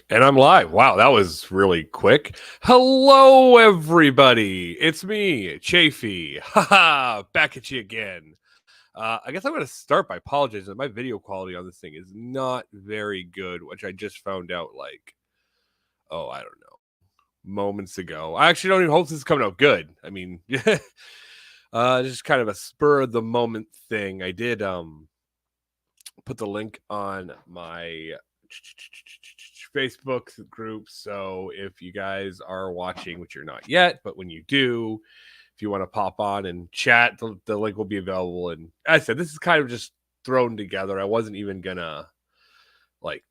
And I'm live. Wow, that was really quick. Hello, everybody. It's me, Chafee. Haha, back at you again. I guess I'm going to start by apologizing. My video quality on this thing is not very good, which I just found out I don't know, moments ago. I actually don't even hope this is coming out good. I mean, just kind of a spur of the moment thing. I did put the link on my Facebook group. So if you guys are watching, which you're not yet, but when you do, if you want to pop on and chat, the link will be available. And as I said, this is kind of just thrown together. I wasn't even gonna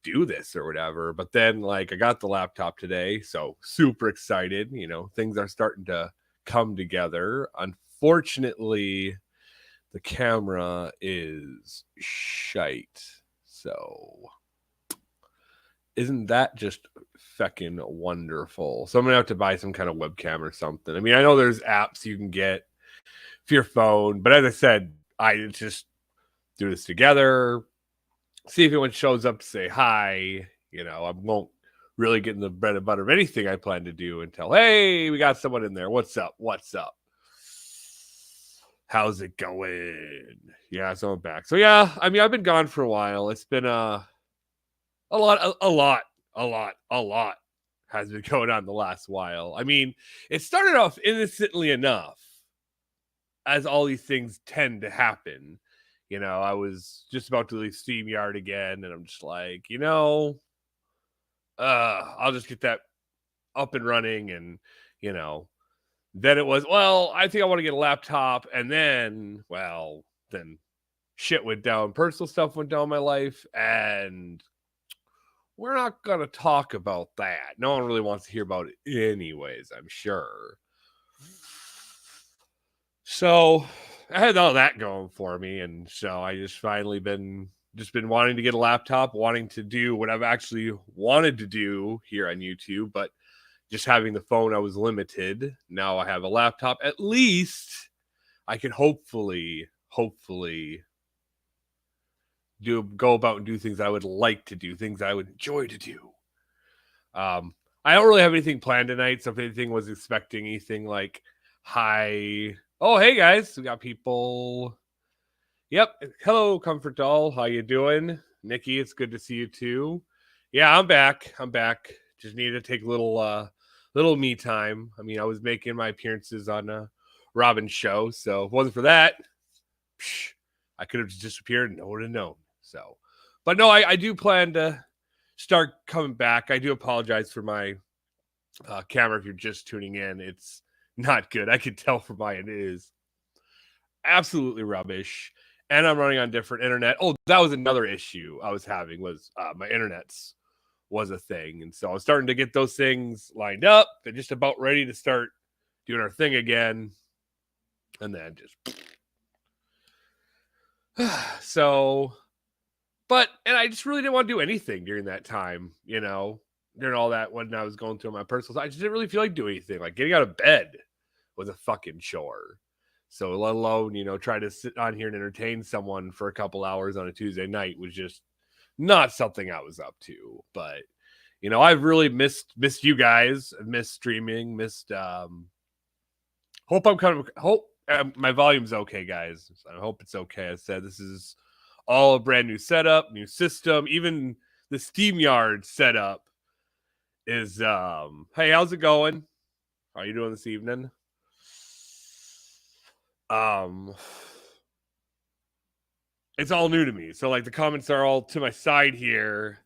do this or whatever, but then I got the laptop today, so super excited. Things are starting to come together. Unfortunately, the camera is shite. So isn't that just feckin' wonderful? So I'm gonna have to buy some kind of webcam or something. I mean, I know there's apps you can get for your phone, but as I said, I just do this together, see if anyone shows up to say hi. I won't really get in the bread and butter of anything I plan to do until, hey, we got someone in there. What's up? How's it going? Yeah, so I'm back. So yeah, I mean, I've been gone for a while. It's been a lot has been going on the last while. I mean, it started off innocently enough, as all these things tend to happen. I was just about to leave StreamYard again, and I'm just like, I'll just get that up and running. And, then it was, well, I think I want to get a laptop. And then, then shit went down. Personal stuff went down in my life. And we're not going to talk about that. No one really wants to hear about it anyways, I'm sure. So I had all that going for me. And so I just finally been wanting to get a laptop, wanting to do what I've actually wanted to do here on YouTube, but just having the phone, I was limited. Now I have a laptop. At least I can hopefully go about and do things I would like to do, things I would enjoy to do. I don't really have anything planned tonight, so if anything was expecting anything like hi. Oh, hey guys, we got people. Yep. Hello, Comfort Doll. How you doing? Nikki, it's good to see you too. Yeah, I'm back. Just needed to take a little me time. I mean, I was making my appearances on Robin's show, so if it wasn't for that, I could have just disappeared and no one would have known. So, but no, I do plan to start coming back. I do apologize for my camera if you're just tuning in. It's not good. I can tell from my end it is absolutely rubbish. And I'm running on different internet. Oh, that was another issue I was having, was my internet's was a thing. And so I was starting to get those things lined up and just about ready to start doing our thing again. And then just and I just really didn't want to do anything during that time, during all that when I was going through my personal life. I just didn't really feel like doing anything. Like getting out of bed was a fucking chore. So let alone, try to sit on here and entertain someone for a couple hours on a Tuesday night was just not something I was up to. But, I've really missed you guys. I've missed streaming, hope my volume's okay, guys. I hope it's okay. I said this is all a brand new setup, new system. Even the SteamYard setup is hey, how's it going? How are you doing this evening? It's all new to me. So the comments are all to my side here.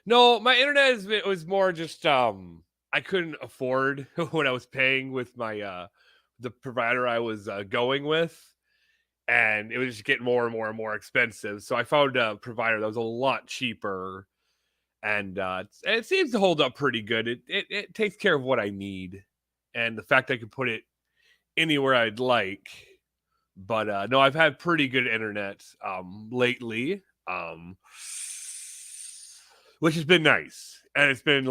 No, my internet was more just I couldn't afford what I was paying with my the provider I was going with, and it was just getting more and more and more expensive. So I found a provider that was a lot cheaper, and it seems to hold up pretty good. It takes care of what I need, and the fact I can put it anywhere I'd like. But no, I've had pretty good internet lately, which has been nice, and it's been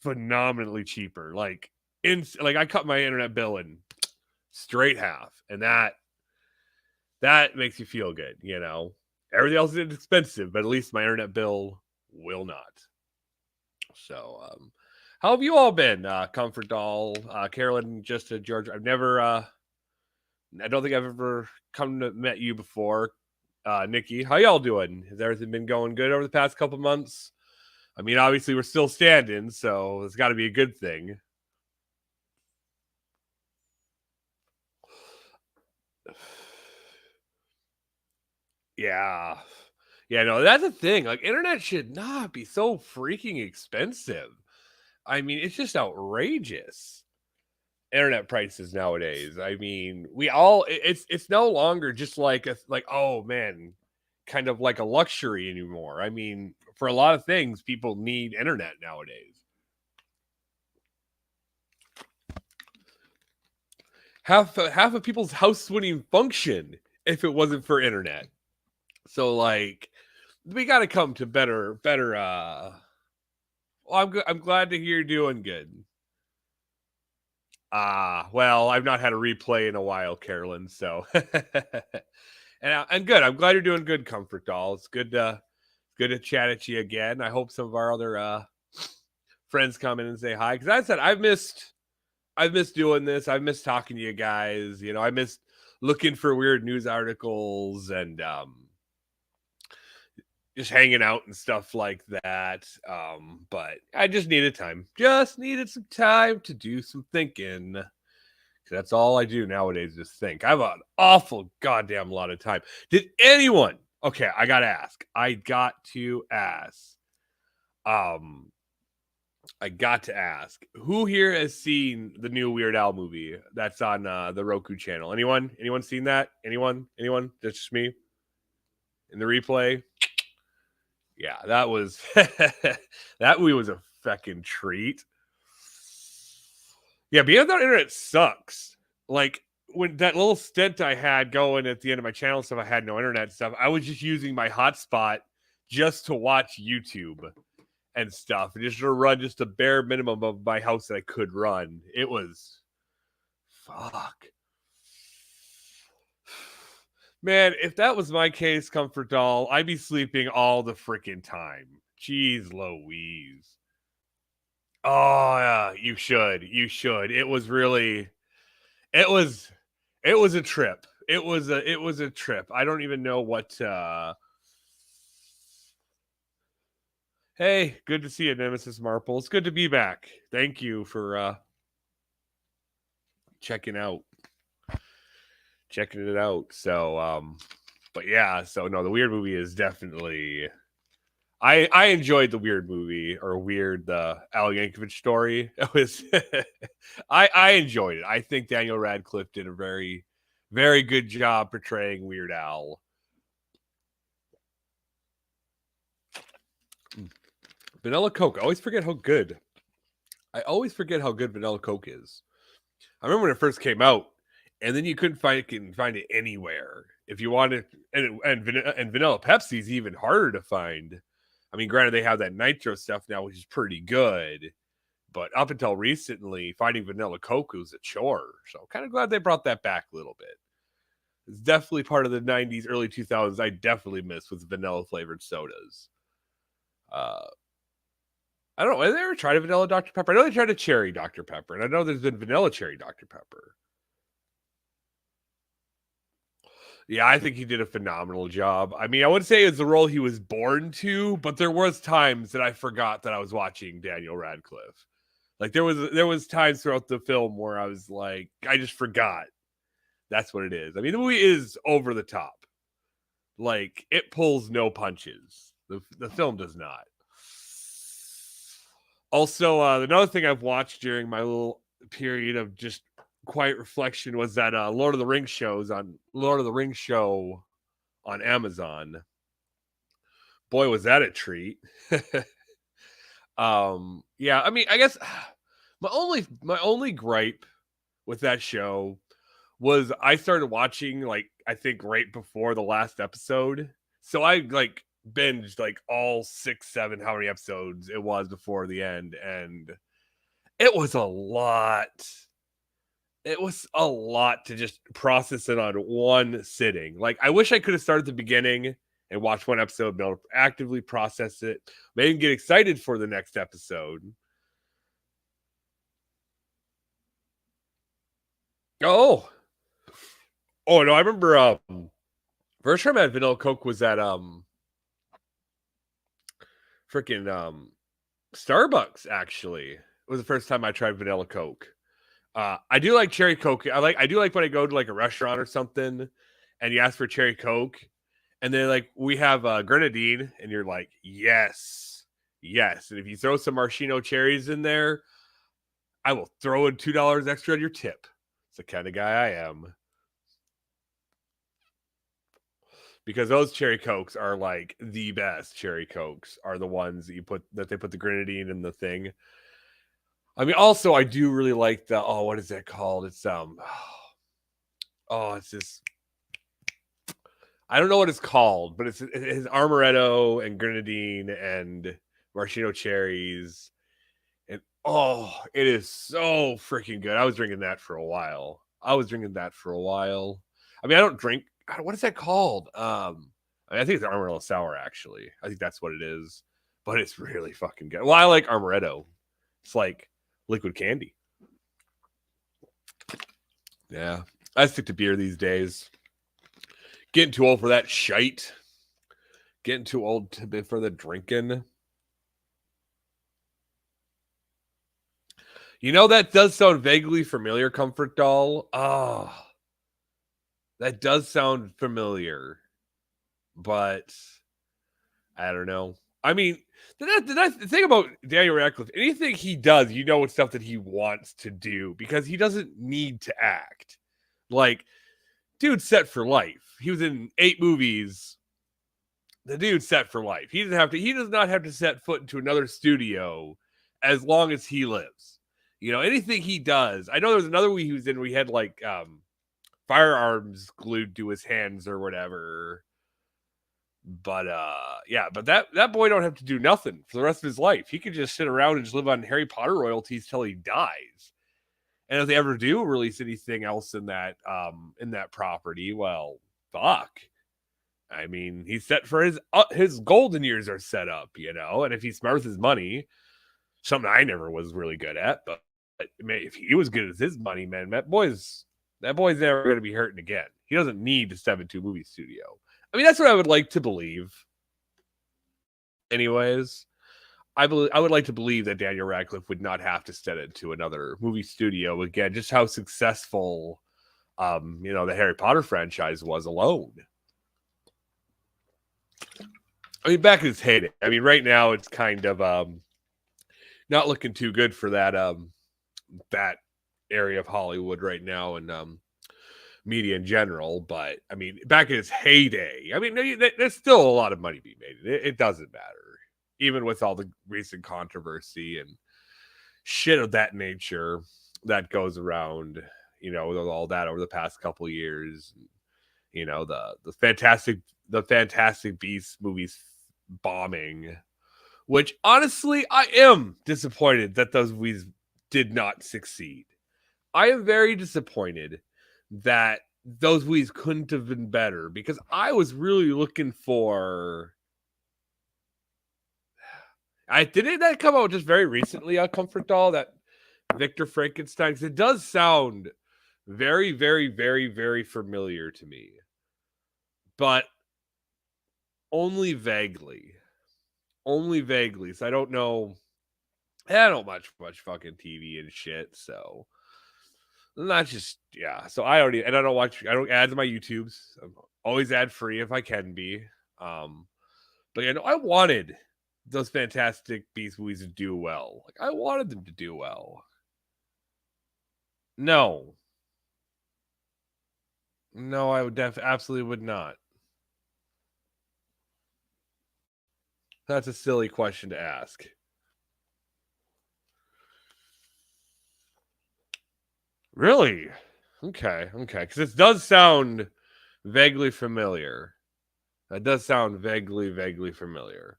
phenomenally cheaper. I cut my internet bill in straight half, and that makes you feel good, Everything else is expensive, but at least my internet bill will not. So, how have you all been? Comfort Doll, Carolyn, just to George. I don't think I've ever come to met you before. Nikki, how y'all doing? Has everything been going good over the past couple months? I mean, obviously we're still standing, so it's got to be a good thing. Yeah. Yeah, no, that's the thing. Like, internet should not be so freaking expensive. I mean, it's just outrageous. Internet prices nowadays. I mean, it's no longer just like oh man, kind of like a luxury anymore. I mean, for a lot of things, people need internet nowadays. Half of people's house wouldn't even function if it wasn't for internet. So like, we got to come to better. Well, I'm glad to hear you're doing good. Well, I've not had a replay in a while, Carolyn. So, and good. I'm glad you're doing good, Comfort Doll. It's good to chat at you again. I hope some of our other friends come in and say hi, because I said I've missed doing this. I've missed talking to you guys. You know, I missed looking for weird news articles and just hanging out and stuff like that. But I just needed time. Just needed some time to do some thinking. That's all I do nowadays, just think. I have an awful goddamn lot of time. Did anyone? Okay, I got to ask. I got to ask. Who here has seen the new Weird Al movie that's on the Roku channel? Anyone? Anyone seen that? Anyone? That's just me. In the replay. Yeah, that was that movie was a fucking treat. Yeah, being without internet sucks. Like, when that little stint I had going at the end of my channel stuff, I had no internet stuff. I was just using my hotspot just to watch YouTube and stuff, and just to run just the bare minimum of my house that I could run. It was fuck. Man, if that was my case, Comfort Doll, I'd be sleeping all the freaking time. Jeez Louise. Oh yeah, you should. You should. It was really it was a trip. It was a trip. I don't even know what Hey, good to see you, Nemesis Marple. It's good to be back. Thank you for checking it out. So but yeah, so no, the Weird movie is definitely I enjoyed the Weird movie, or Weird, the Al Yankovic story. It was I enjoyed it. I think Daniel Radcliffe did a very, very good job portraying Weird Al. Vanilla Coke. I always forget how good Vanilla Coke is. I remember when it first came out, and then you couldn't find it anywhere if you wanted, and Vanilla Pepsi's even harder to find. I mean, granted, they have that nitro stuff now, which is pretty good. But up until recently, finding Vanilla Coke was a chore. So kind of glad they brought that back a little bit. It's definitely part of the 90s, early 2000s I definitely miss with vanilla flavored sodas. I don't know. Have they ever tried a vanilla Dr. Pepper? I know they tried a cherry Dr. Pepper, and I know there's been vanilla cherry Dr. Pepper. Yeah, I think he did a phenomenal job. I mean, I wouldn't say it's the role he was born to, but there was times that I forgot that I was watching Daniel Radcliffe. Like, there was times throughout the film where I was like, I just forgot. That's what it is. I mean, the movie is over the top. Like, it pulls no punches. The film does not. Also, another thing I've watched during my little period of just quiet reflection was that Lord of the Rings show on Amazon. Boy, was that a treat. Yeah, I mean, I guess my only gripe with that show was I started watching, like, I think right before the last episode. So I like binged like all 6, 7, how many episodes it was before the end, and it was a lot. It was a lot to just process it on one sitting. Like, I wish I could have started at the beginning and watch one episode, be able to actively process it, maybe get excited for the next episode. Oh no, I remember first time I had vanilla Coke was at freaking Starbucks. Actually, it was the first time I tried vanilla Coke. I do like cherry Coke. I do like when I go to like a restaurant or something, and you ask for cherry Coke, and they're like, "We have grenadine," and you're like, "Yes, yes." And if you throw some maraschino cherries in there, I will throw in $2 extra on your tip. It's the kind of guy I am. Because those cherry Cokes are like the best. Cherry Cokes are the ones that they put the grenadine in the thing. I mean, also I do really like the what is that called? It's it's this. I don't know what it's called, but it has amaretto and grenadine and maraschino cherries, and it is so freaking good. I was drinking that for a while. I mean, I don't drink. What is that called? I think it's amaretto sour. Actually, I think that's what it is. But it's really fucking good. Well, I like amaretto. It's like liquid candy. Yeah, I stick to beer these days. Getting too old for that shite. Getting too old for the drinking. You know, that does sound vaguely familiar, Comfort Doll. That does sound familiar. But I don't know. I mean, the thing about Daniel Radcliffe, anything he does, you know, it's stuff that he wants to do because he doesn't need to act. Like, dude's set for life. He was in 8 movies. The dude's set for life. He does not have to set foot into another studio as long as he lives. You know, anything he does. I know there was another movie he was in where he had like firearms glued to his hands or whatever. But but that boy don't have to do nothing for the rest of his life. He could just sit around and just live on Harry Potter royalties till he dies. And if they ever do release anything else in that property, well, fuck. I mean, he's set for his golden years are set up, you know. And if he's smart with his money, something I never was really good at, but if he was good with his money, man, that boy's never going to be hurting again. He doesn't need to step into a movie studio. I mean, that's what I would like to believe. Anyways, I would like to believe that Daniel Radcliffe would not have to step into another movie studio again. Just how successful, the Harry Potter franchise was alone. I mean, back in its heyday. I mean, right now it's kind of not looking too good for that that area of Hollywood right now, and media in general. But I mean, back in its heyday, I mean, there's still a lot of money being made. It doesn't matter, even with all the recent controversy and shit of that nature that goes around. You know, with all that over the past couple years. You know, the Fantastic Beasts movies bombing, which honestly I am disappointed that those movies did not succeed. I am very disappointed that those movies couldn't have been better because I was really looking for. Didn't that come out just very recently? A Comfort Doll, that Victor Frankenstein. Because it does sound very, very, very, very familiar to me, but only vaguely. Only vaguely. So I don't know. I don't watch much fucking TV and shit. So not just So I don't ads on my YouTubes. I'm always ad free if I can be. But I wanted those Fantastic Beasts movies to do well. Like I wanted them to do well. No, I would absolutely would not. That's a silly question to ask. Really? Okay. Because it does sound vaguely familiar. That does sound vaguely familiar.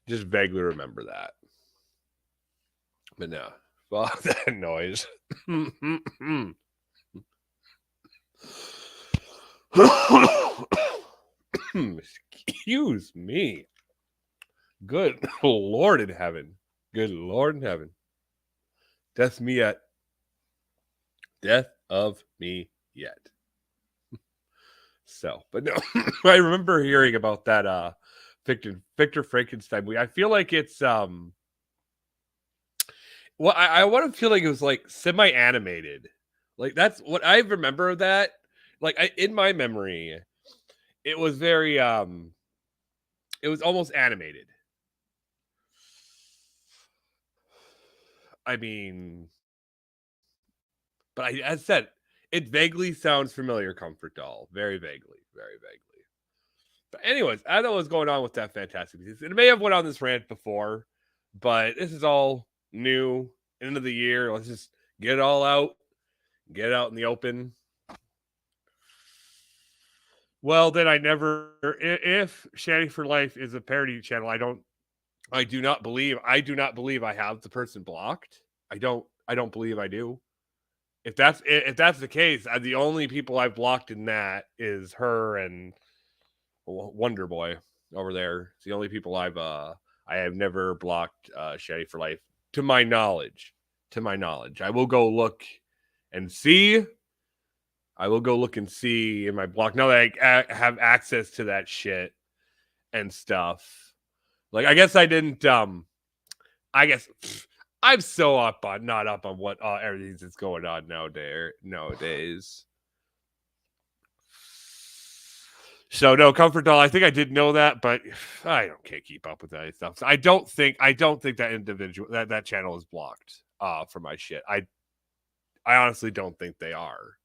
Just vaguely remember that. But no. Fuck that noise. Excuse me. Good Lord in heaven. Good Lord in heaven. Death me yet. Death of me yet. So, but no, I remember hearing about that Victor Frankenstein movie. I feel like it's well, I want to feel like it was like semi-animated. Like that's what I remember of that. Like in my memory, it was very it was almost animated. I mean, but as I said, it vaguely sounds familiar, Comfort Doll. Very vaguely. Very vaguely. But anyways, I don't know what's going on with that Fantastic Beasts. It may have went on this rant before, but this is all new. End of the year. Let's just get it all out. Get it out in the open. Well, then I never. If Shanny for Life is a parody channel, I do not believe I have the person blocked. I don't believe I do. If that's the case, the only people I've blocked in that is her and Wonder Boy over there. It's the only people I have never blocked Shanny for Life to my knowledge. To my knowledge, I will go look and see. I will go look and see in my block now that I have access to that shit and stuff. Like I guess I didn't. I guess I'm so not up on what everything that's going on nowadays. So no, Comfort Doll. I think I did know that, but can't keep up with that stuff. So I don't think that individual that channel is blocked for my shit. I honestly don't think they are.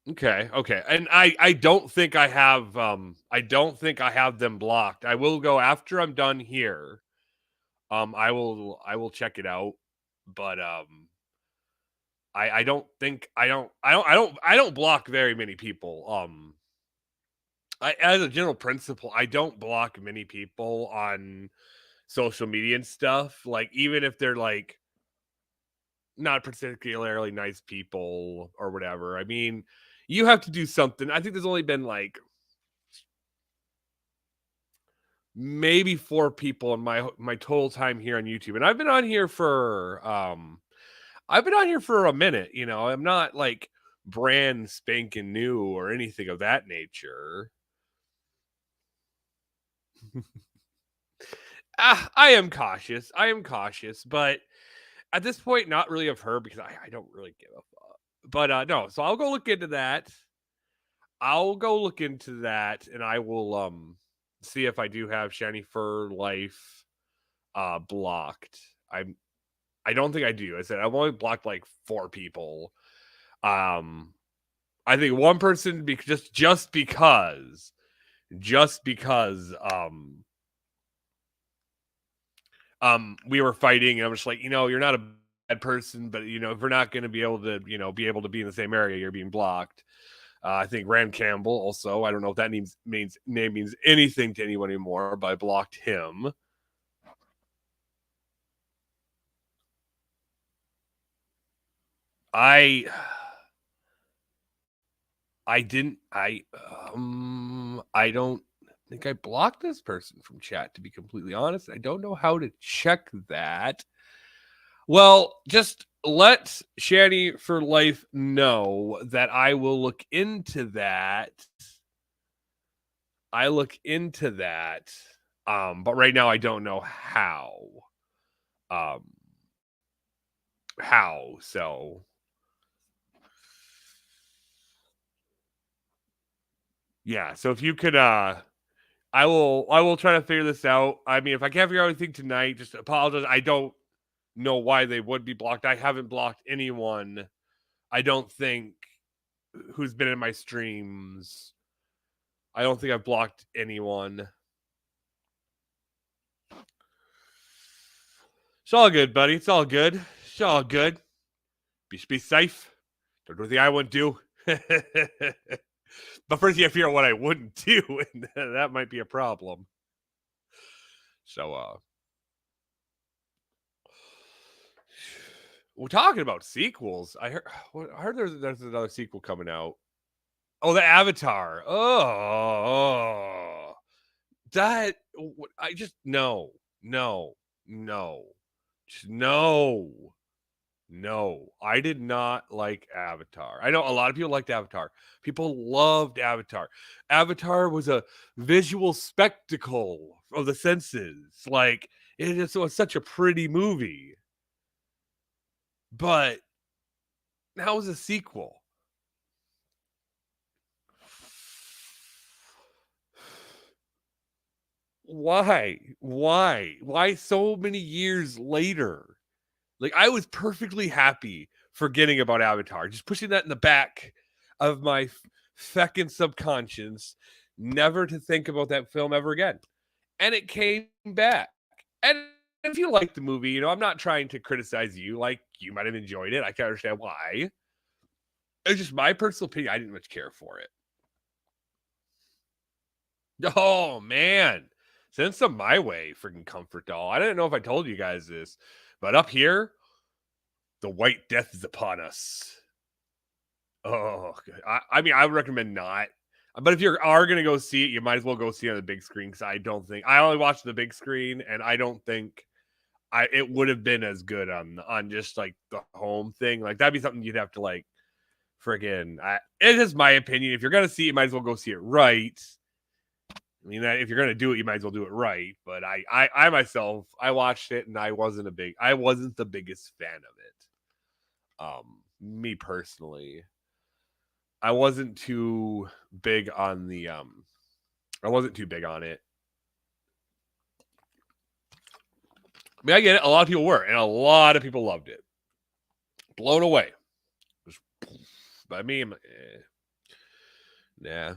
Okay, and I don't think I have them blocked. I will go after I'm done here. I will check it out, but I don't block very many people. As a general principle, I don't block many people on social media and stuff. Like even if they're like not particularly nice people or whatever. I mean, you have to do something. I think there's only been like maybe 4 people in my total time here on YouTube, and I've been on here for a minute. You know, I'm not like brand spanking new or anything of that nature. I am cautious, but at this point, not really of her because I don't really give a fuck. But no, so I'll go look into that. And I will see if I do have Shanny for Life blocked. I don't think I do. I said I've only blocked like 4 people. I think one person just because we were fighting and I'm just like, you're not a bad person, but if we're not going to be able to be in the same area, you're being blocked. I think Rand Campbell also. I don't know if that name means anything to anyone anymore, but I blocked him. I don't think I blocked this person from chat, to be completely honest. I don't know how to check that. Well, just let Shanny for Life know that I will look into that. But right now I don't know how. So yeah, so if you could I will try to figure this out. I mean, if I can't figure out anything tonight, just apologize. I don't know why they would be blocked. I haven't blocked anyone, I don't think, who's been in my streams. I don't think I've blocked anyone. It's all good, buddy. It's all good. Be safe. Don't do anything I wouldn't do. But first you have to figure out what I wouldn't do, and that might be a problem. So We're talking about sequels. I heard there's another sequel coming out. Oh, the Avatar. Oh, that I just no, just no. I did not like Avatar. I know a lot of people liked Avatar. People loved Avatar. Avatar was a visual spectacle of the senses. Like it just was such a pretty movie. But now was a sequel. Why? Why so many years later? Like I was perfectly happy forgetting about Avatar, just pushing that in the back of my feckin' subconscious, never to think about that film ever again. And it came back. And if you like the movie, I'm not trying to criticize you. Like you might have enjoyed it. I can understand why. It's just my personal opinion. I didn't much care for it. Oh man. Send some my way, freaking comfort doll. I didn't know if I told you guys this, but up here, the White Death is upon us. Oh, I mean, I would recommend not. But if you are going to go see it, you might as well go see it on the big screen because I only watched the big screen, and I don't think it would have been as good on just like the home thing. Like that'd be something you'd have to like friggin'. It is my opinion. If you're going to see it, you might as well go see it right. I mean, if you're going to do it, you might as well do it right. But I myself, I watched it and I wasn't the biggest fan of it. Me personally, I wasn't too big on the I wasn't too big on it. I mean, I get it. A lot of people were, and a lot of people loved it. Blown away. Just by me, nah.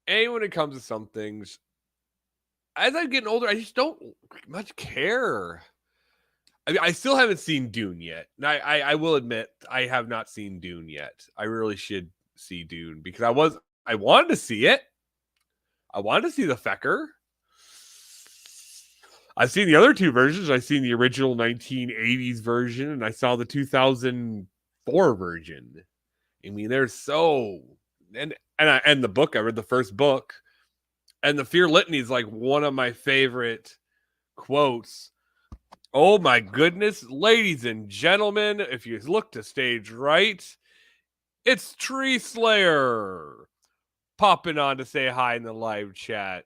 And when it comes to some things, as I'm getting older, I just don't much care. I mean, I still haven't seen Dune yet. And I will admit, I have not seen Dune yet. I really should see Dune because I wanted to see it. I wanted to see the Fecker. I've seen the other two versions. I've seen the original 1980s version, and I saw the 2004 version. I mean, they're so and the book. I read the first book, and the Fear Litany is like one of my favorite quotes. Oh my goodness, ladies and gentlemen, if you look to stage right, it's Tree Slayer popping on to say hi in the live chat.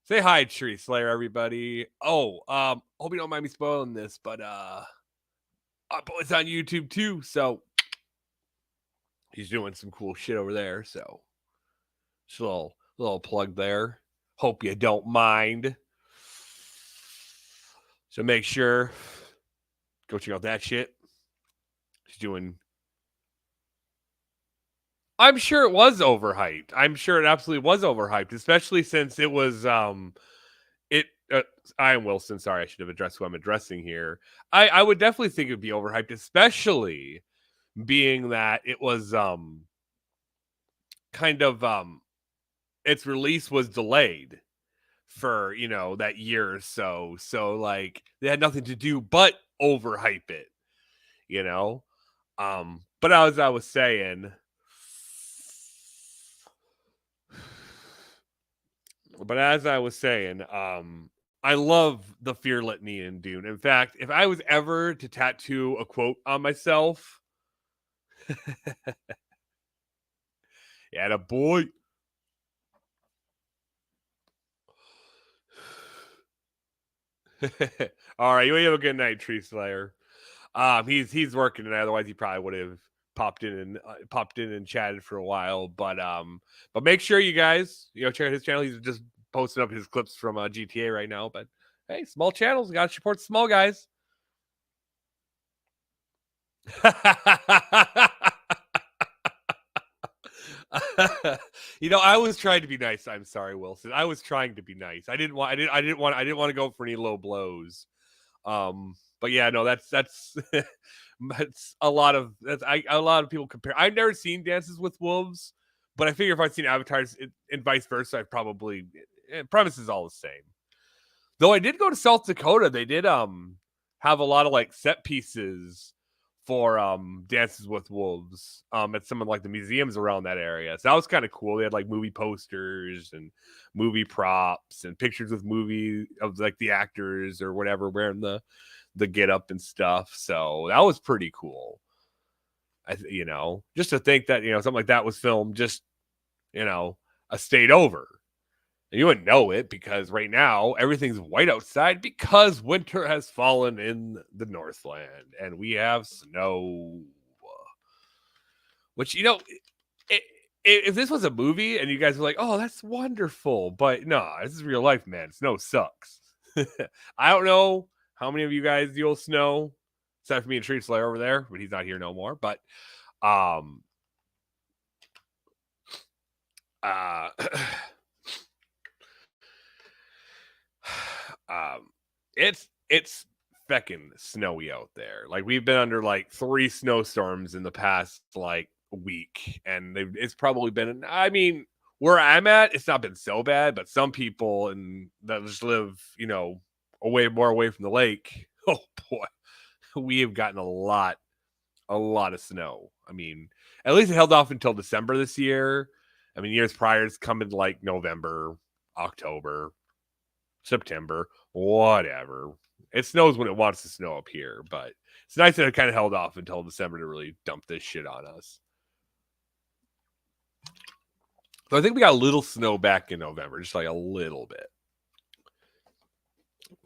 Say hi, Tree Slayer, everybody. Oh, hope you don't mind me spoiling this, but it's on YouTube too, so he's doing some cool shit over there. So just a little plug there. Hope you don't mind. So make sure go check out that shit. He's doing. I'm sure it was overhyped. I'm sure it absolutely was overhyped, especially since it was I am Wilson. Sorry, I should have addressed who I'm addressing here. I would definitely think it would be overhyped, especially being that it was kind of its release was delayed for that year or so. So like they had nothing to do but overhype it, But as I was saying, I love the Fear Litany in Dune. In fact, if I was ever to tattoo a quote on myself, yeah, the boy. All right, you have a good night, Tree Slayer. He's working tonight. Otherwise, he probably would have popped in and chatted for a while. But make sure you guys check out his channel. He's just posting up his clips from GTA right now. But hey, small channels, got to support the small guys. I was trying to be nice. I'm sorry, Wilson. I was trying to be nice. I didn't want to go for any low blows. But yeah, no, that's that's a lot of people compare. I've never seen Dances with Wolves, but I figure if I'd seen Avatars and vice versa, I probably premise is all the same. Though I did go to South Dakota. They did have a lot of like set pieces for Dances with Wolves at some of like the museums around that area. So that was kind of cool. They had like movie posters and movie props and pictures with movie of like the actors or whatever wearing the get up and stuff. So that was pretty cool. Just to think that, something like that was filmed just, a state over. And you wouldn't know it because right now everything's white outside because winter has fallen in the Northland and we have snow. Which, if this was a movie and you guys were like, oh, that's wonderful. But no, this is real life, man. Snow sucks. I don't know how many of you guys deal with snow, except for me and Tree Slayer over there, but he's not here no more. But it's feckin' snowy out there. Like we've been under like 3 snowstorms in the past like week, and it's probably been. I mean, where I'm at, it's not been so bad, but some people that just live, more away from the lake. Oh boy, we have gotten a lot of snow. I mean, at least it held off until December this year. I mean, years prior, it's come in like November, October, September, whatever. It snows when it wants to snow up here, but it's nice that it kind of held off until December to really dump this shit on us. So I think we got a little snow back in November, just like a little bit.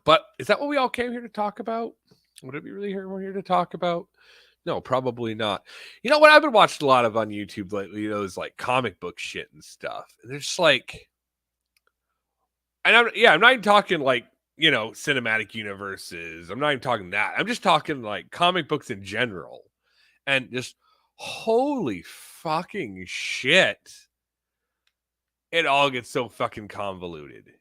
But is that what we all came here to talk about? What did we really here to talk about? No, probably not. You know what I've been watching a lot of on YouTube lately? Those like comic book shit and stuff. And they're just like, and I'm not even talking like, cinematic universes. I'm not even talking that. I'm just talking like comic books in general. And just holy fucking shit. It all gets so fucking convoluted.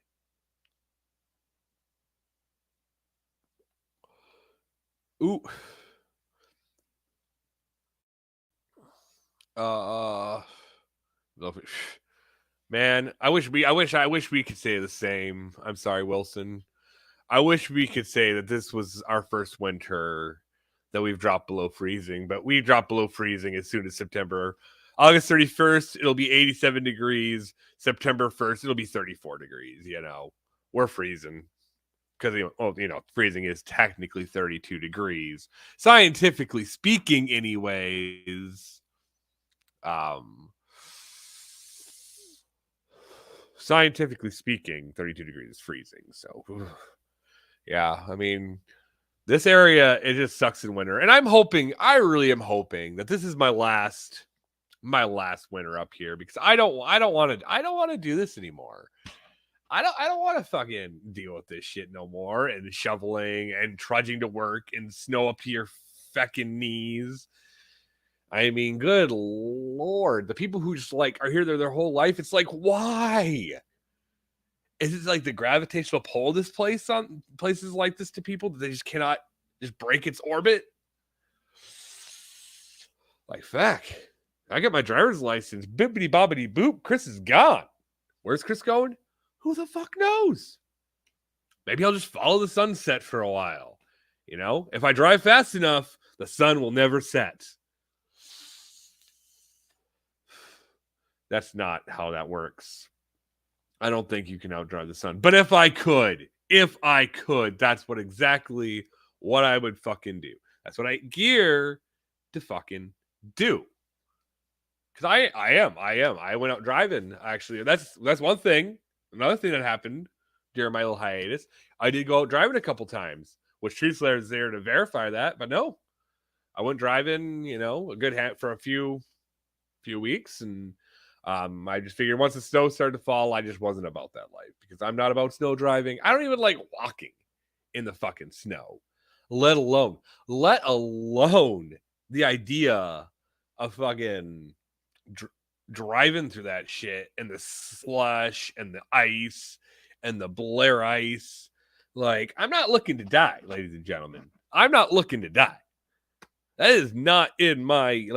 Ooh. Man, I wish we could say the same. I'm sorry, Wilson. I wish we could say that this was our first winter that we've dropped below freezing, but we dropped below freezing as soon as September. August 31st, it'll be 87 degrees. September 1st, it'll be 34 degrees. We're freezing because, freezing is technically 32 degrees. Scientifically speaking, anyways. Scientifically speaking, 32 degrees is freezing. So, yeah, I mean, this area, it just sucks in winter. And I really am hoping that this is my last winter up here because I don't want to do this anymore. I don't want to fucking deal with this shit no more and shoveling and trudging to work and snow up to your feckin' knees. I mean, good Lord, the people who just like are here their whole life. It's like, why? Is it like the gravitational pull of this place on places like this to people that they just cannot just break its orbit? Like, fuck. I got my driver's license. Bippity bobbity boop. Chris is gone. Where's Chris going? Who the fuck knows? Maybe I'll just follow the sunset for a while. If I drive fast enough, the sun will never set. That's not how that works. I don't think you can outdrive the sun. But if I could, that's exactly what I would fucking do. That's what I gear to fucking do. Because I am. I went out driving, actually. That's one thing. Another thing that happened during my little hiatus, I did go out driving a couple times, which Tree Slayer is there to verify that. But no, I went driving, a good for a few weeks. And I just figured once the snow started to fall, I just wasn't about that life because I'm not about snow driving. I don't even like walking in the fucking snow, let alone the idea of fucking driving through that shit and the slush and the ice and the Blair ice. Like, I'm not looking to die, ladies and gentlemen. I'm not looking to die. That is not in my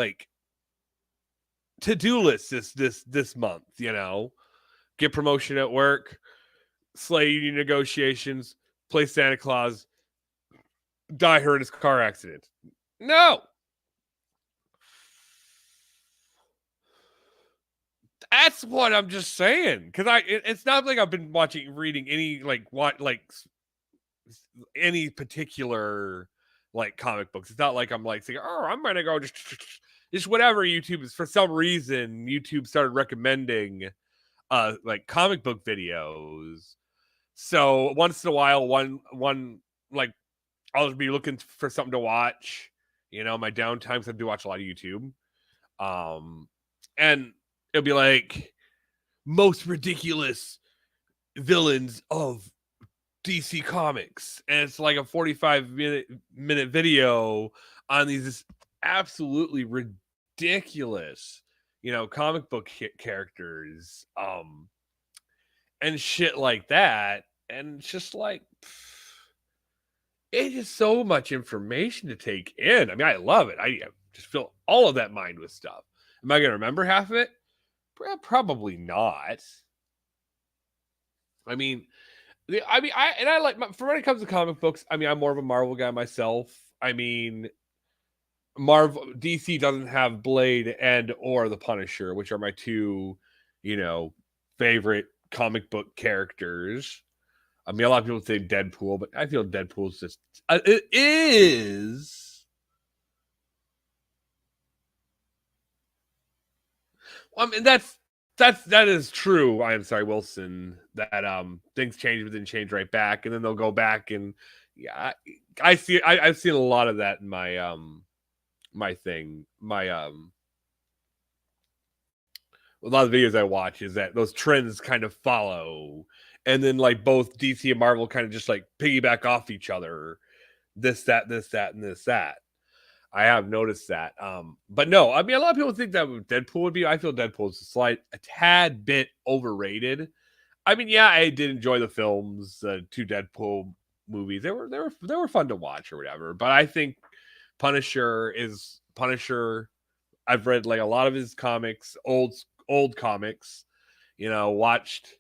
to-do list this month. Get promotion at work, slay union negotiations, play Santa Claus, die her in his car accident. No. That's what I'm just saying. Because it's not like I've been reading any any particular like comic books. It's not like I'm like saying, oh, I'm gonna go just whatever YouTube is. For some reason, YouTube started recommending like comic book videos. So once in a while, one like I'll just be looking for something to watch. You know, my downtimes I do watch a lot of YouTube. And it'll be like most ridiculous villains of DC Comics, and it's like a 45-minute video on these absolutely ridiculous, comic book characters, and shit like that, and it's just like, it is so much information to take in. I mean, I love it. I just fill all of that mind with stuff. Am I going to remember half of it? Probably not. I mean, I like, for when it comes to comic books, I mean, I'm more of a Marvel guy myself. I mean, DC doesn't have Blade and or the Punisher, which are my two, favorite comic book characters. I mean, a lot of people say Deadpool, but I feel Deadpool's just it is. I mean, that is true. I am sorry, Wilson. That things change, but then change right back, and then they'll go back, and yeah, I see. I've seen a lot of that in my my thing. My a lot of the videos I watch is that those trends kind of follow, and then like both DC and Marvel kind of just like piggyback off each other. This, that, and this, that. I have noticed that. But no, I mean, a lot of people think that Deadpool would be. I feel Deadpool's a tad bit overrated. I mean, yeah, I did enjoy the films, two Deadpool movies. They were fun to watch or whatever. But I think Punisher. I've read like a lot of his comics, old comics. Watched.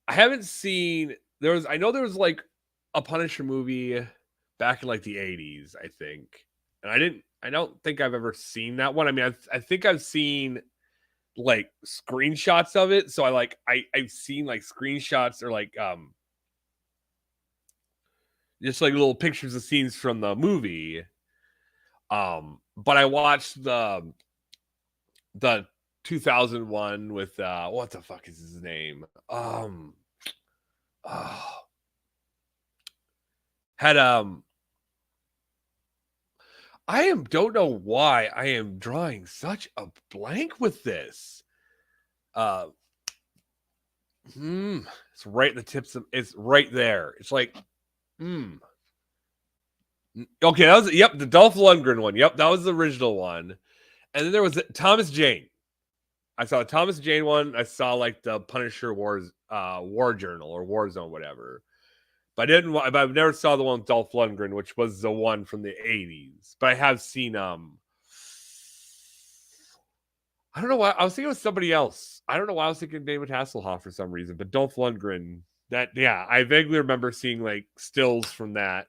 I haven't seen. I know there was like a Punisher movie back in like the 80s, I think. And I don't think I've ever seen that one. I mean, I think I've seen like screenshots of it. So I've seen like screenshots or like just like little pictures of scenes from the movie. But I watched the 2001 with what the fuck is his name? Had don't know why I am drawing such a blank with this. It's right in the tips of, it's right there. It's like, Okay, that was, the Dolph Lundgren one. Yep, that was the original one. And then there was Thomas Jane. I saw the Thomas Jane one. I saw like the Punisher War Journal or Warzone, whatever. But I never saw the one with Dolph Lundgren, which was the one from the 80s. But I have seen I don't know why I was thinking it was somebody else. I don't know why I was thinking David Hasselhoff for some reason, but Dolph Lundgren. I vaguely remember seeing like stills from that,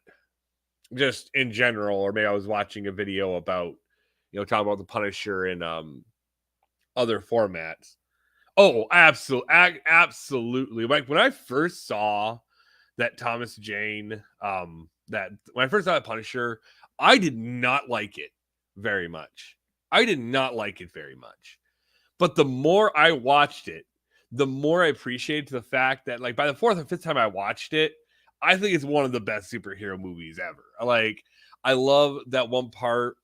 just in general, or maybe I was watching a video about, talking about the Punisher in other formats. Oh, absolutely. Like when I first saw that Thomas Jane, that when I first saw that Punisher, I did not like it very much. But the more I watched it, the more I appreciated the fact that, like, by the fourth or fifth time I watched it, I think it's one of the best superhero movies ever. Like, I love that one part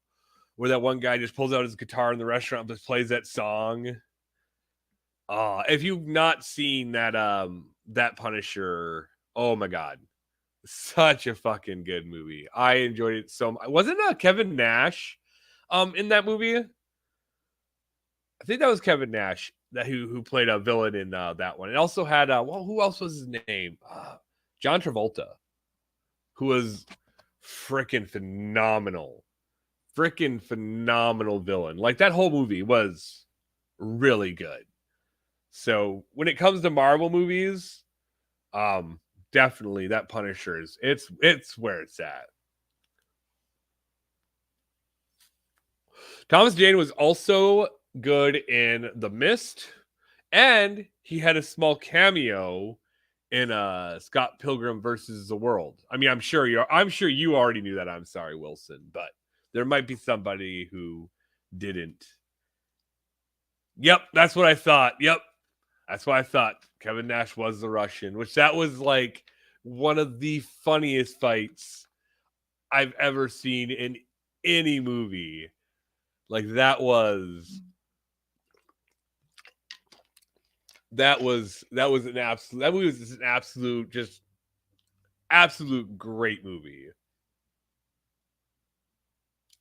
where that one guy just pulls out his guitar in the restaurant and just plays that song. If you've not seen that Punisher, oh my god, such a fucking good movie. I enjoyed it so much. Wasn't Kevin Nash in that movie? I think that was Kevin Nash who played a villain in that one. It also had who else was his name? John Travolta, who was freaking phenomenal villain. Like, that whole movie was really good. So when it comes to Marvel movies, definitely that Punisher's. It's where it's at. Thomas Jane was also good in The Mist, and he had a small cameo in Scott Pilgrim versus the World. I mean, I'm sure you already knew that. I'm sorry, Wilson, but there might be somebody who didn't. Yep, that's what I thought. Yep, that's what I thought. Kevin Nash was the Russian, which that was like one of the funniest fights I've ever seen in any movie. Like that was an absolute just absolute great movie.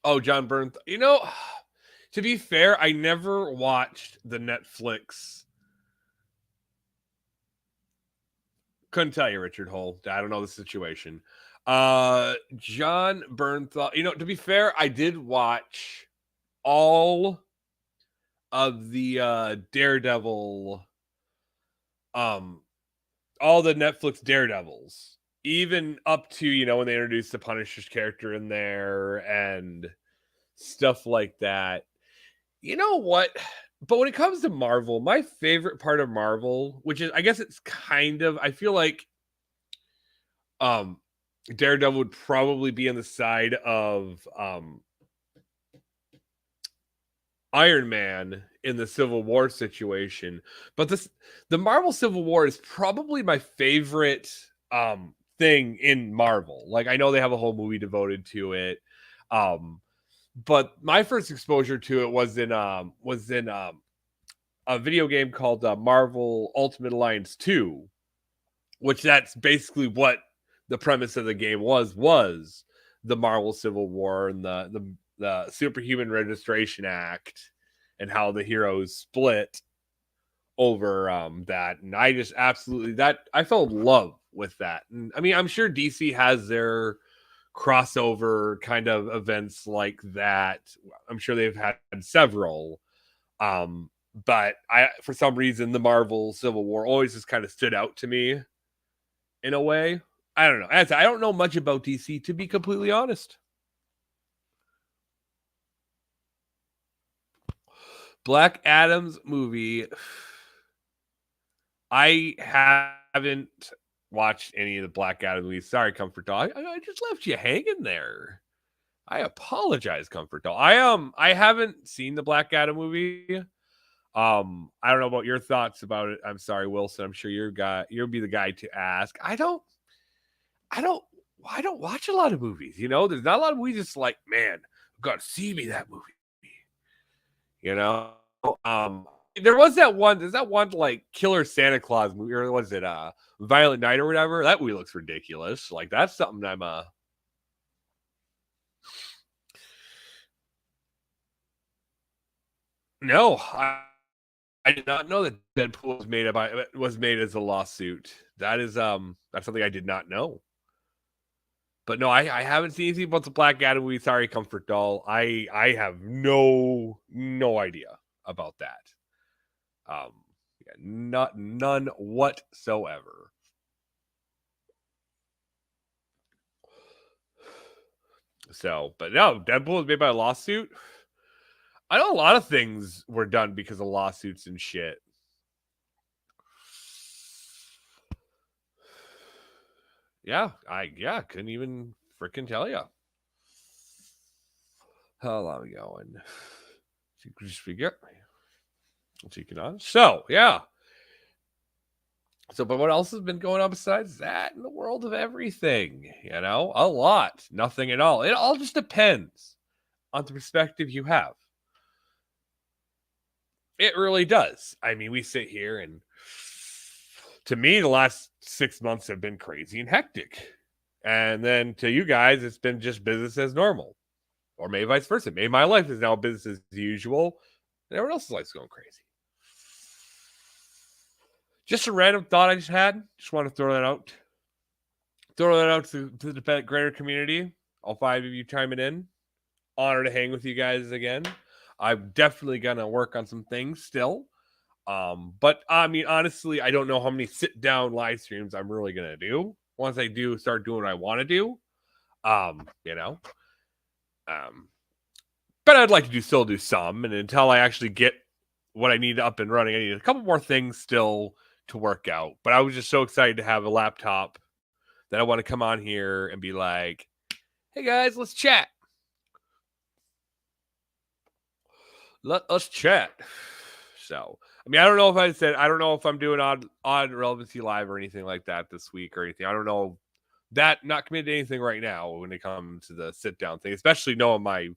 Oh, John Bernthal. You know, to be fair, I never watched the Netflix. Couldn't tell you, Richard Hull. I don't know the situation. John Bernthal. You know, to be fair, I did watch all of the Daredevil, all the Netflix Daredevils, even up to, you know, when they introduced the Punisher's character in there and stuff like that. You know what? But when it comes to Marvel, my favorite part of Marvel, which is, I guess it's kind of, I feel like Daredevil would probably be on the side of Iron Man in the Civil War situation. But the Marvel Civil War is probably my favorite thing in Marvel. Like, I know they have a whole movie devoted to it. But my first exposure to it was in a video game called Marvel Ultimate Alliance 2, which that's basically what the premise of the game was the Marvel Civil War and the Superhuman Registration Act and how the heroes split over that. And I just absolutely I fell in love with that. And I mean, I'm sure DC has their crossover kind of events like that. I'm sure they've had several. But for some reason, the Marvel Civil War always just kind of stood out to me in a way. I don't know. I don't know much about DC, to be completely honest. Black Adam's movie. I haven't watched any of the Black Adam movies. Sorry, Comfort Doll. I just left you hanging there. I apologize, Comfort Doll. I haven't seen the Black Adam movie. I don't know about your thoughts about it. I'm sorry, Wilson. I'm sure you'll be the guy to ask. I don't watch a lot of movies. You know, there's not a lot of movies. Just like, man, I've got to see me that movie. You know, there's that one like Killer Santa Claus movie, or was it Violent Night or whatever? That movie looks ridiculous. Like, that's something I'm No, I did not know that Deadpool was made as a lawsuit. That is that's something I did not know. But no, I haven't seen anything about the Black Adam movie. Sorry, Comfort Doll. I have no idea about that. None whatsoever. So, but no, Deadpool was made by a lawsuit. I know a lot of things were done because of lawsuits and shit. Yeah, I couldn't even freaking tell you. How long are we going? Just figure. So, yeah. So, but what else has been going on besides that in the world of everything? You know, a lot, nothing at all. It all just depends on the perspective you have. It really does. I mean, we sit here and to me, the last 6 months have been crazy and hectic. And then to you guys, it's been just business as normal. Or maybe vice versa. Maybe my life is now business as usual. And everyone else's life's going crazy. Just a random thought I just had. Just want to throw that out. Throw that out to the greater community. All 5 of you chiming in. Honor to hang with you guys again. I'm definitely going to work on some things still. But I mean, honestly, I don't know how many sit down live streams I'm really going to do. once I do start doing what I want to do. You know. But I'd like to still do some, and until I actually get what I need up and running, I need a couple more things still to work out. But I was just so excited to have a laptop that I want to come on here and be like, "Hey guys, let's chat. Let us chat." So, I mean, I don't know if I'm doing odd relevancy live or anything like that this week or anything. I don't know. That not committed to anything right now when it comes to the sit down thing, especially knowing my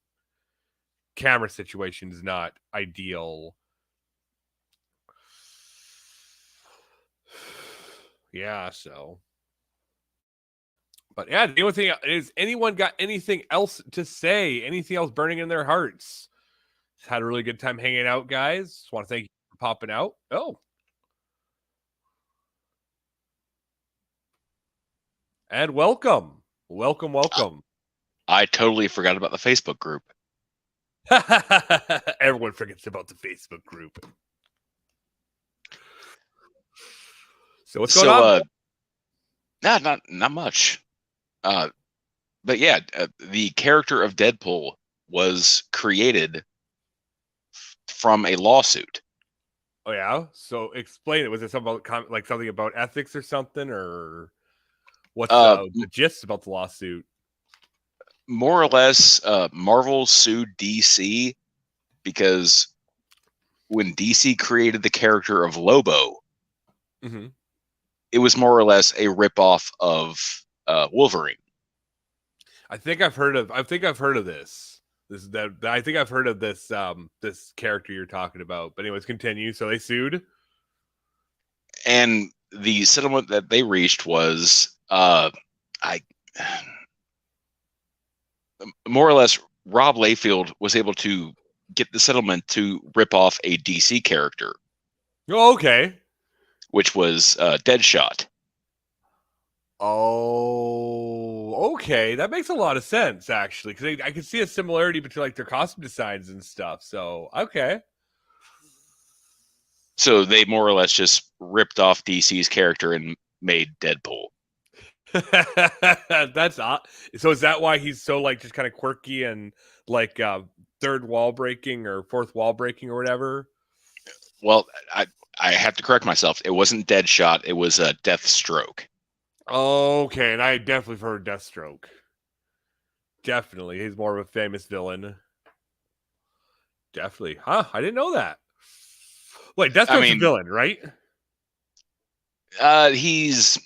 camera situation is not ideal. Yeah, so. But yeah, the only thing is, anyone got anything else to say? Anything else burning in their hearts? Had a really good time hanging out, guys. Just want to thank you for popping out. Oh. And welcome. Welcome. I totally forgot about the Facebook group. Everyone forgets about the Facebook group. So what's going on? Not much. But yeah, the character of Deadpool was created from a lawsuit. Oh yeah. So explain it. Was it something about something about ethics or something, or what's the gist about the lawsuit? More or less, Marvel sued DC because when DC created the character of Lobo, it was more or less a ripoff of Wolverine. I think I've heard of this. I think I've heard of this this character you're talking about. But anyways, continue. So they sued, and the settlement that they reached was more or less, Rob Liefeld was able to get the settlement to rip off a DC character. Oh, okay. Which was Deadshot. Oh, okay. That makes a lot of sense, actually, because I can see a similarity between like their costume designs and stuff. So, okay. So they more or less just ripped off DC's character and made Deadpool. That's odd. So is that why he's so like just kind of quirky and like third wall breaking or fourth wall breaking or whatever? Well, I have to correct myself. It wasn't Deadshot. It was Deathstroke. Okay, and I definitely heard Deathstroke. Definitely, he's more of a famous villain. Definitely, huh? I didn't know that. Wait, Deathstroke's a villain, right? He's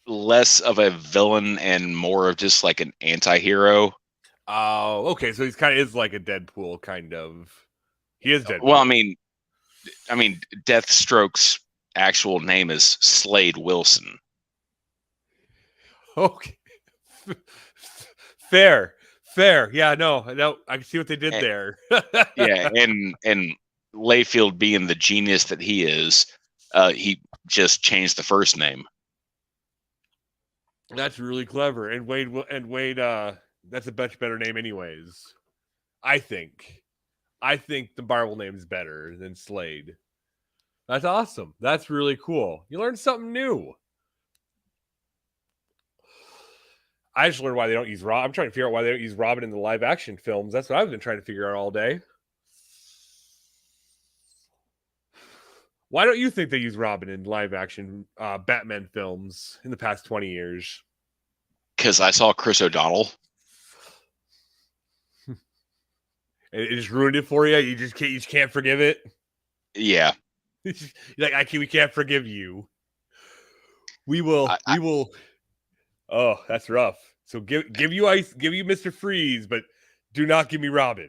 less of a villain and more of just like an anti-hero. Oh, okay. So he's kind of is like a Deadpool, kind of. He is Deadpool. Well, I mean, Deathstroke's actual name is Slade Wilson. Okay. Fair. Yeah, no, I can see what they did there. Yeah, and Liefeld, being the genius that he is, he just changed the first name. That's really clever. And Wade, that's a much better name, anyways. I think the Marvel name is better than Slade. That's awesome. That's really cool. You learned something new. I just learned why they don't use Robin. I'm trying to figure out why they don't use Robin in the live action films. That's what I've been trying to figure out all day. Why don't you think they use Robin in live action Batman films in the past 20 years? Because I saw Chris O'Donnell. It just ruined it for you. You just can't forgive it. Yeah. Like we can't forgive you. We will. Oh, that's rough. So give you Mr. Freeze, but do not give me Robin.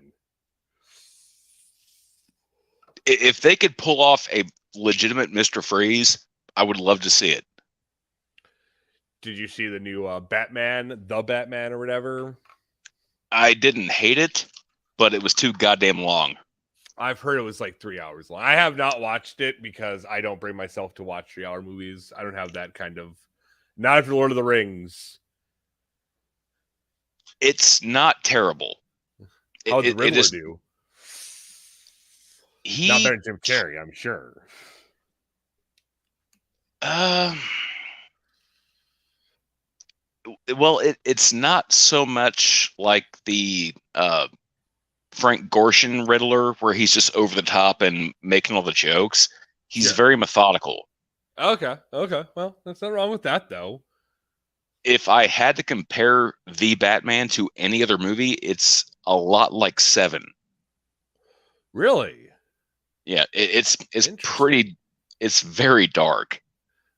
If they could pull off a legitimate Mr. Freeze, I would love to see it. Did you see the new Batman or whatever? I didn't hate it, but it was too goddamn long. I've heard it was like 3 hours long. I have not watched it because I don't bring myself to watch 3-hour movies. I don't have that kind of. Not after Lord of the Rings. It's not terrible. How did the Riddler do? Not better than Jim Carrey, I'm sure. Well, it's not so much like the Frank Gorshin Riddler, where he's just over the top and making all the jokes. He's Sure. very methodical. Okay. Well, there's nothing wrong with that, though. If I had to compare the Batman to any other movie, it's a lot like Seven. Really? Yeah, it's Interesting. it's very dark.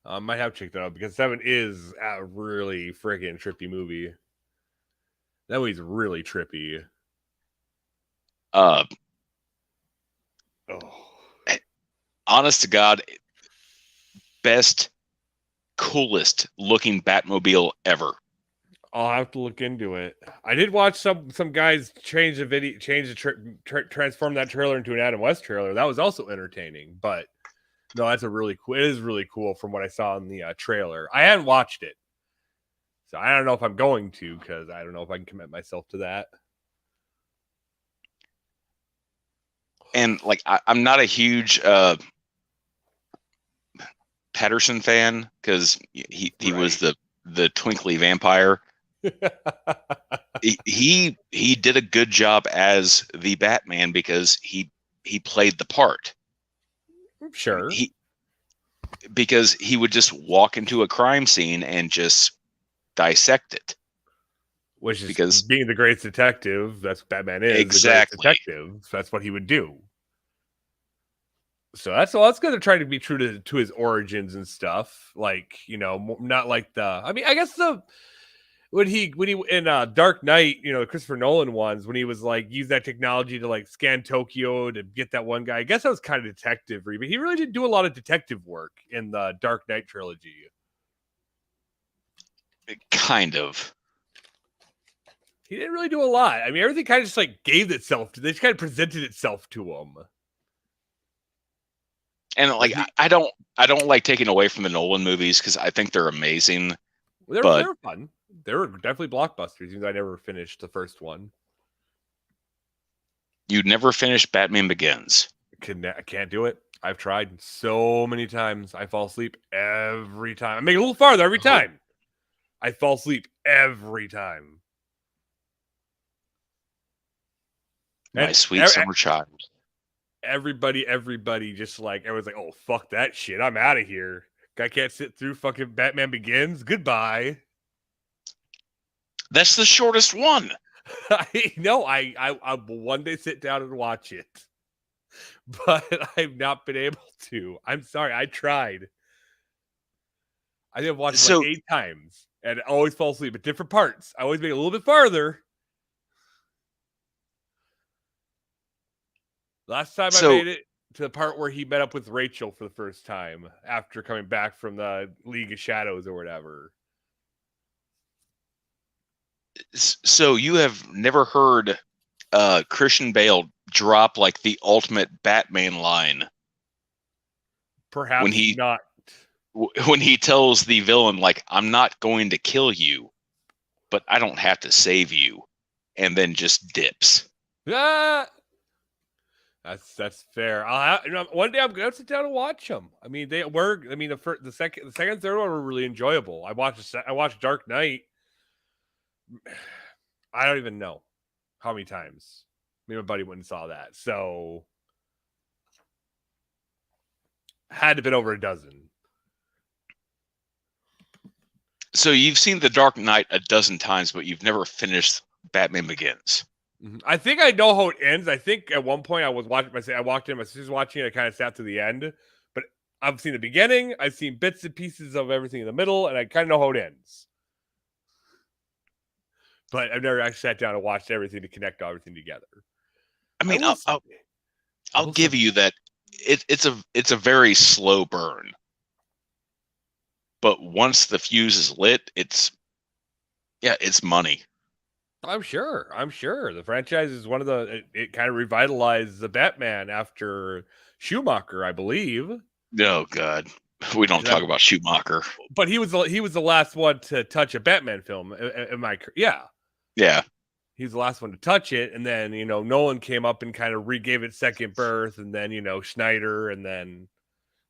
I might have to check that out because Seven is a really friggin' trippy movie. That movie's really trippy. Uh, Oh. Honest to God, best, coolest looking Batmobile ever. I'll have to look into it. I did watch some guys change the video, transform that trailer into an Adam West trailer. That was also entertaining. But no, that's a really cool. It is really cool from what I saw in the trailer. I hadn't watched it, so I don't know if I'm going to because I don't know if I can commit myself to that. And like, I'm not a huge Patterson fan because he was the twinkly vampire. he did a good job as the Batman because he played the part. Sure. Because he would just walk into a crime scene and just dissect it. Which is because being the great detective. That's what Batman is. Exactly. The great detective. That's what he would do. So that's going to try to be true to his origins and stuff. Like, you know, not like I guess when he in Dark Knight, you know, the Christopher Nolan ones, when he was like use that technology to like scan Tokyo to get that one guy. I guess that was kind of detective, but he really didn't do a lot of detective work in the Dark Knight trilogy. Kind of. He didn't really do a lot. I mean, everything kind of just like gave itself to. They just kind of presented itself to him. And like, I don't like taking away from the Nolan movies because I think they're amazing. They were fun. They were definitely blockbusters. Even though I never finished the first one. You never finished Batman Begins. I can't do it. I've tried so many times. I fall asleep every time. I make it a little farther every time. I fall asleep every time. My sweet summer child. Everybody just like, everyone's like, oh, fuck that shit. I'm out of here. I can't sit through fucking Batman Begins. Goodbye. That's the shortest one. I know. I will one day sit down and watch it, but I've not been able to. I'm sorry. I tried. I think I've watched it like 8 times and I always fall asleep at different parts. I always make it a little bit farther. Last time I made it to the part where he met up with Rachel for the first time after coming back from the League of Shadows or whatever. So you have never heard Christian Bale drop like the ultimate Batman line? Perhaps when he tells the villain, like, I'm not going to kill you, but I don't have to save you, and then just dips. Ah! That's fair. One day I'm gonna sit down and watch them. I mean, the second, third one were really enjoyable. I watched Dark Knight. I don't even know how many times. Me and my buddy went and saw that, so had to been over a dozen. So you've seen The Dark Knight a dozen times, but you've never finished Batman Begins. I think I know how it ends. I think at one point I was watching. I walked in. My sister's watching it. I kind of sat to the end, but I've seen the beginning. I've seen bits and pieces of everything in the middle, and I kind of know how it ends. But I've never actually sat down and watched everything to connect everything together. I mean, I'll give you that. It's a very slow burn, but once the fuse is lit, it's money. I'm sure. The franchise is one of it kind of revitalized the Batman after Schumacher, I believe. Oh God, we don't talk about Schumacher. But he was the last one to touch a Batman film. Yeah. He was the last one to touch it, and then Nolan came up and kind of gave it second birth, and then Schneider, and then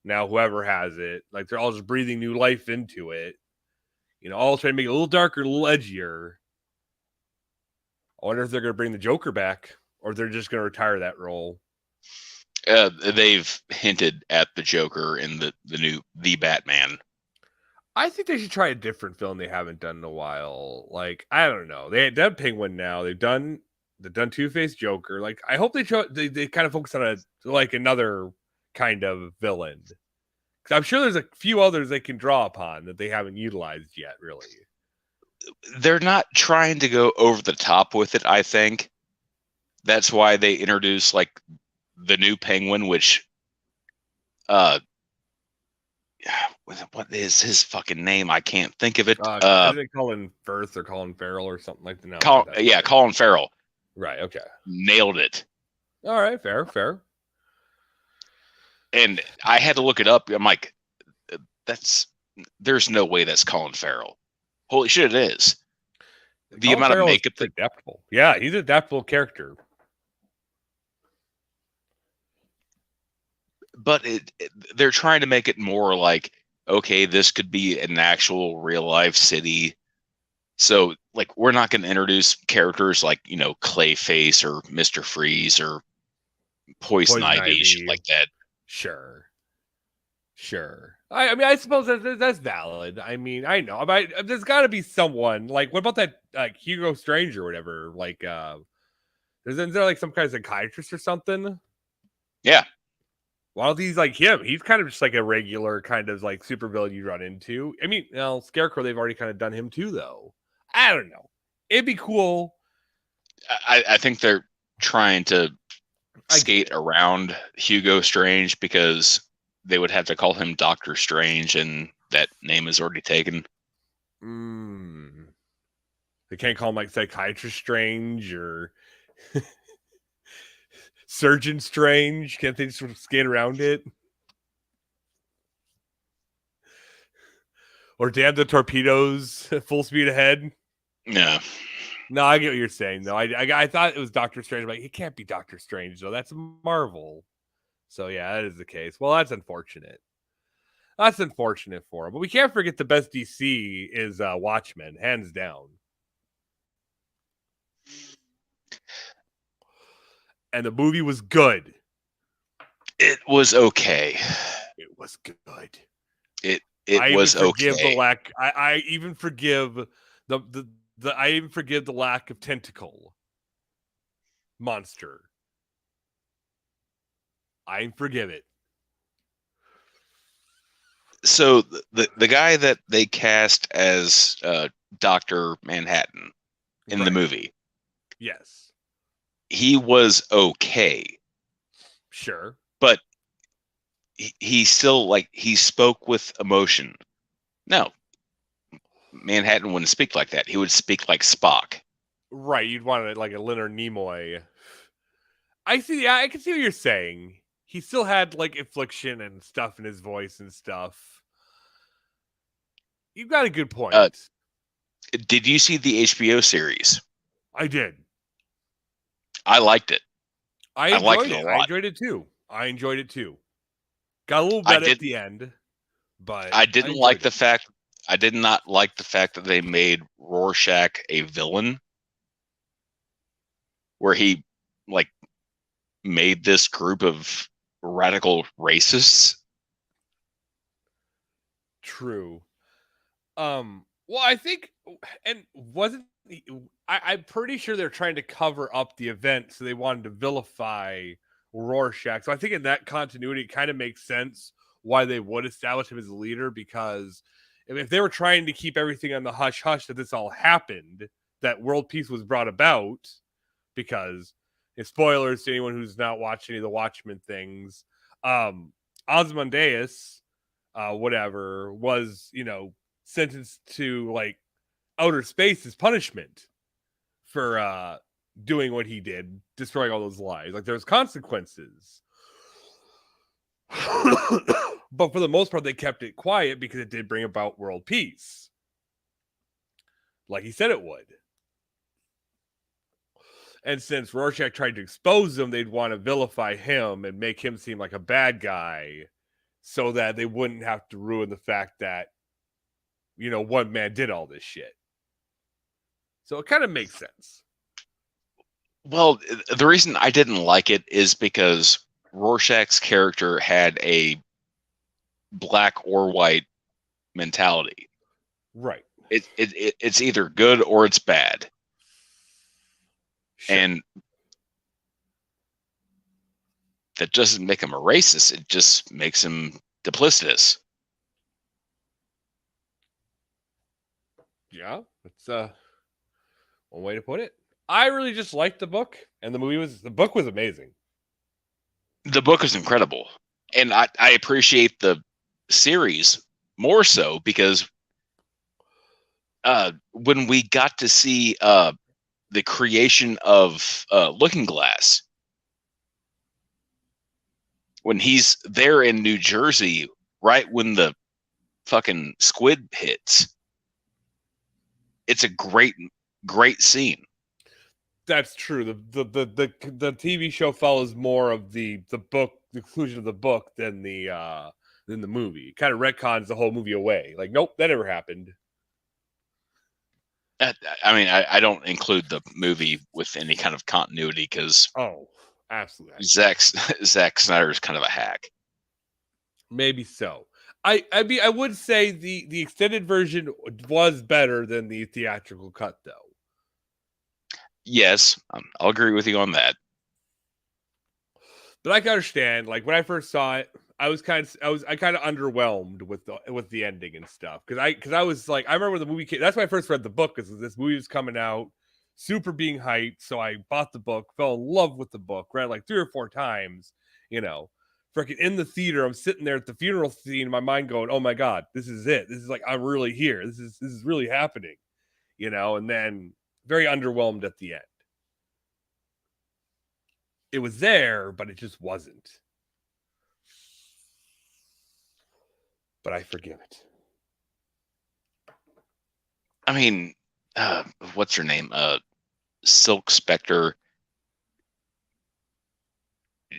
now whoever has it, like they're all just breathing new life into it. all trying to make it a little darker, a little edgier. I wonder if they're going to bring the Joker back, or they're just going to retire that role. They've hinted at the Joker in the new The Batman. I think they should try a different film they haven't done in a while. Like, I don't know. They done Penguin now. They've done Two-Face Joker. Like, I hope they kind of focus on another kind of villain. Because I'm sure there's a few others they can draw upon that they haven't utilized yet, really. They're not trying to go over the top with it, I think. That's why they introduced, like, the new Penguin, which what is his fucking name? I can't think of it. Isn't it Colin Firth or Colin Farrell or something like that? No, Colin Farrell. Right, okay. Nailed it. All right, fair. And I had to look it up. I'm like, there's no way that's Colin Farrell. Holy shit, it is. The Colin amount Farrell of makeup. is adaptable. Yeah, he's an adaptable character. But they're trying to make it more like, okay, this could be an actual real life city. So, like, we're not going to introduce characters like, Clayface or Mr. Freeze or Poison Ivy, shit like that. Sure. I mean, I suppose that's valid. I mean, I know, but there's got to be someone. Like, what about that Hugo Strange or whatever? Like, is there like some kind of psychiatrist or something? Yeah. Well, he's like him. He's kind of just like a regular kind of like supervillain you run into. I mean, Scarecrow, they've already kind of done him too, though. I don't know. It'd be cool. I think they're trying to skate around Hugo Strange because they would have to call him Doctor Strange, and that name is already taken. They can't call him like Psychiatrist Strange or Surgeon Strange. Can't they sort of skate around it? Or damn the torpedoes, full speed ahead. Yeah. No, I get what you're saying, though. I thought it was Doctor Strange. I'm like, it can't be Doctor Strange, though. That's Marvel. So, yeah, that is the case. Well, that's unfortunate. That's unfortunate for him. But we can't forget the best DC is Watchmen, hands down. And the movie was good. It was okay. It was good. It was okay. I even forgive I even forgive the lack of tentacle monster. I forgive it. So the guy that they cast as Dr. Manhattan in the movie. Yes. He was okay. Sure. But he still, like, he spoke with emotion. No. Manhattan wouldn't speak like that. He would speak like Spock. Right. You'd want it like a Leonard Nimoy. I see. Yeah, I can see what you're saying. He still had like infliction and stuff in his voice and stuff. You've got a good point. Did you see the HBO series? I did. I liked it. I liked it a lot. I enjoyed it too. Got a little bit at the end, but I did not like the fact that they made Rorschach a villain, where he like made this group of radical racists. True. Well, I think, and I'm pretty sure they're trying to cover up the event, so they wanted to vilify Rorschach. So I think in that continuity, it kind of makes sense why they would establish him as a leader, because if they were trying to keep everything on the hush hush that this all happened, that world peace was brought about, because spoilers to anyone who's not watched any of the Watchmen things, Ozymandias, whatever, was, sentenced to like outer space as punishment for doing what he did, destroying all those lives. Like, there's consequences. But for the most part, they kept it quiet because it did bring about world peace, like he said it would. And since Rorschach tried to expose him, they'd want to vilify him and make him seem like a bad guy so that they wouldn't have to ruin the fact that one man did all this shit. So it kind of makes sense. Well, the reason I didn't like it is because Rorschach's character had a black or white mentality. Right. It's either good or it's bad. Sure. And that doesn't make him a racist. It just makes him duplicitous. Yeah, that's one way to put it. I really just liked the book, and the book was amazing. The book is incredible. And I appreciate the series more so because when we got to see the creation of Looking Glass, when he's there in New Jersey, right when the fucking squid hits, it's a great scene. That's true. The TV show follows more of the book, the conclusion of the book than the movie. It kind of retcons the whole movie away. Like, nope, that never happened. I mean, I don't include the movie with any kind of continuity because absolutely, Zack Snyder is kind of a hack. Maybe so. I mean, I would say the extended version was better than the theatrical cut, though. Yes, I'll agree with you on that. But I can understand. Like when I first saw it, I kind of underwhelmed with the ending and stuff because I was like, I remember when the movie came. That's when I first read the book because this movie was coming out, super being hyped. So I bought the book, fell in love with the book, read it like 3 or 4 times. Freaking in the theater, I'm sitting there at the funeral scene, in my mind going, "Oh my god, this is it. This is like I'm really here. This is really happening," And then very underwhelmed at the end. It was there, but it just wasn't. But I forgive it. I mean, what's her name? Silk Spectre.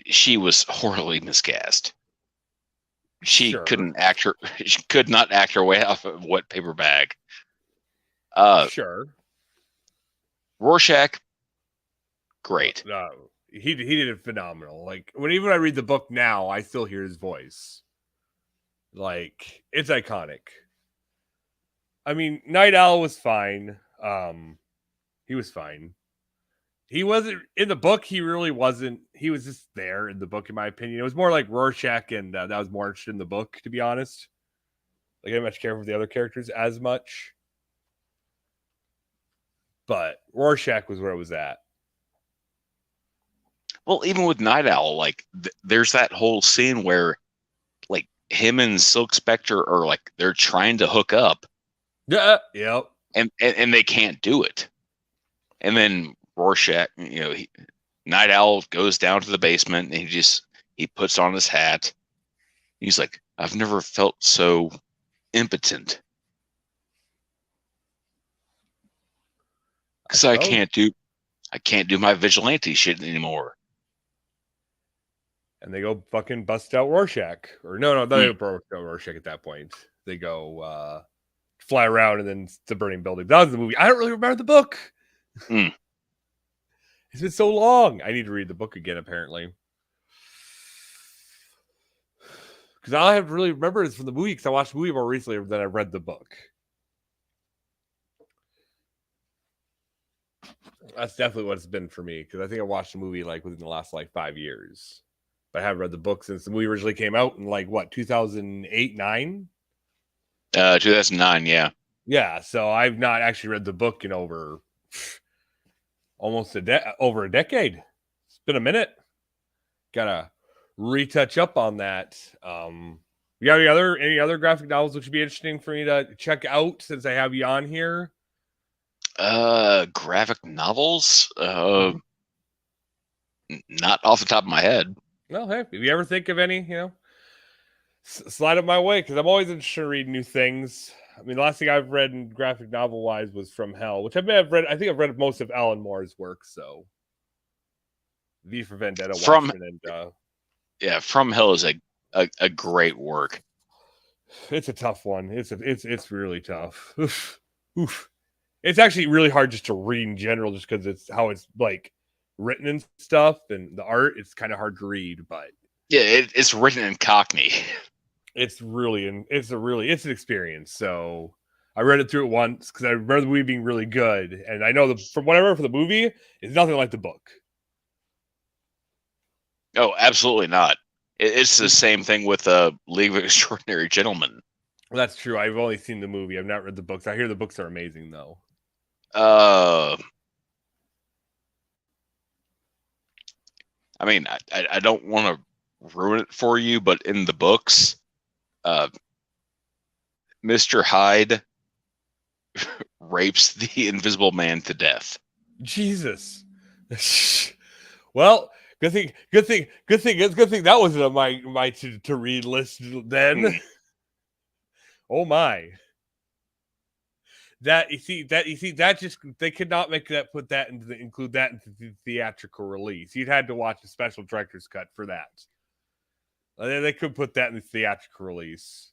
She was horribly miscast. She couldn't act her. She could not act her way off of wet paper bag. Sure. Rorschach, great. He did it phenomenal. Like even I read the book now, I still hear his voice. Like it's iconic. I mean, Night Owl was fine. He was fine. He wasn't in the book. He really wasn't. He was just there in the book, in my opinion. It was more like Rorschach, and that was more interested in the book, to be honest. Like I didn't much care for the other characters as much. But Rorschach was where it was at. Well, even with Night Owl, like there's that whole scene where, like, him and Silk Spectre are like they're trying to hook up. Yeah. Yep. And they can't do it. And then Rorschach, Night Owl goes down to the basement and he puts on his hat. He's like, I've never felt so impotent. Because I can't do my vigilante shit anymore. And they go fucking bust out Rorschach. Or no, they don't bust out Rorschach at that point. They go fly around and then the burning building. That was the movie. I don't really remember the book. It's been so long. I need to read the book again, apparently. Because all I have to really remember is from the movie, because I watched the movie more recently than I read the book. That's definitely what it's been for me, because I think I watched the movie like within the last 5 years. But I haven't read the book since the movie originally came out in 2008, 9? 2009, yeah. Yeah, so I've not actually read the book in over almost over a decade. It's been a minute. Gotta retouch up on that. You got any other graphic novels which would be interesting for me to check out since I have you on here? Graphic novels? Not off the top of my head. No, hey, if you ever think of any, slide up my way, because I'm always interested in reading new things. I mean, the last thing I've read in graphic novel wise was From Hell, which I think I've read most of Alan Moore's work. So, V for Vendetta, From Hell is a great work. It's a tough one. It's really tough. Oof. Oof. It's actually really hard just to read in general, just because it's how it's like written and stuff, and the art. It's kind of hard to read, but Yeah, it's written in Cockney. it's it's an experience. So I read it through it once because I remember the movie being really good, and I know from what I remember for the movie, it's nothing like the book. Oh, absolutely not. It's the same thing with League of Extraordinary Gentlemen. Well, that's true. I've only seen the movie. I've not read the books. I hear the books are amazing, though. I mean, I don't want to ruin it for you, but in the books, Mr. Hyde rapes the Invisible Man to death. Jesus. Well, good thing that wasn't on my to read list then. Oh my. That just they could not make that include that into the theatrical release. You'd had to watch a special director's cut for that. They could put that in the theatrical release.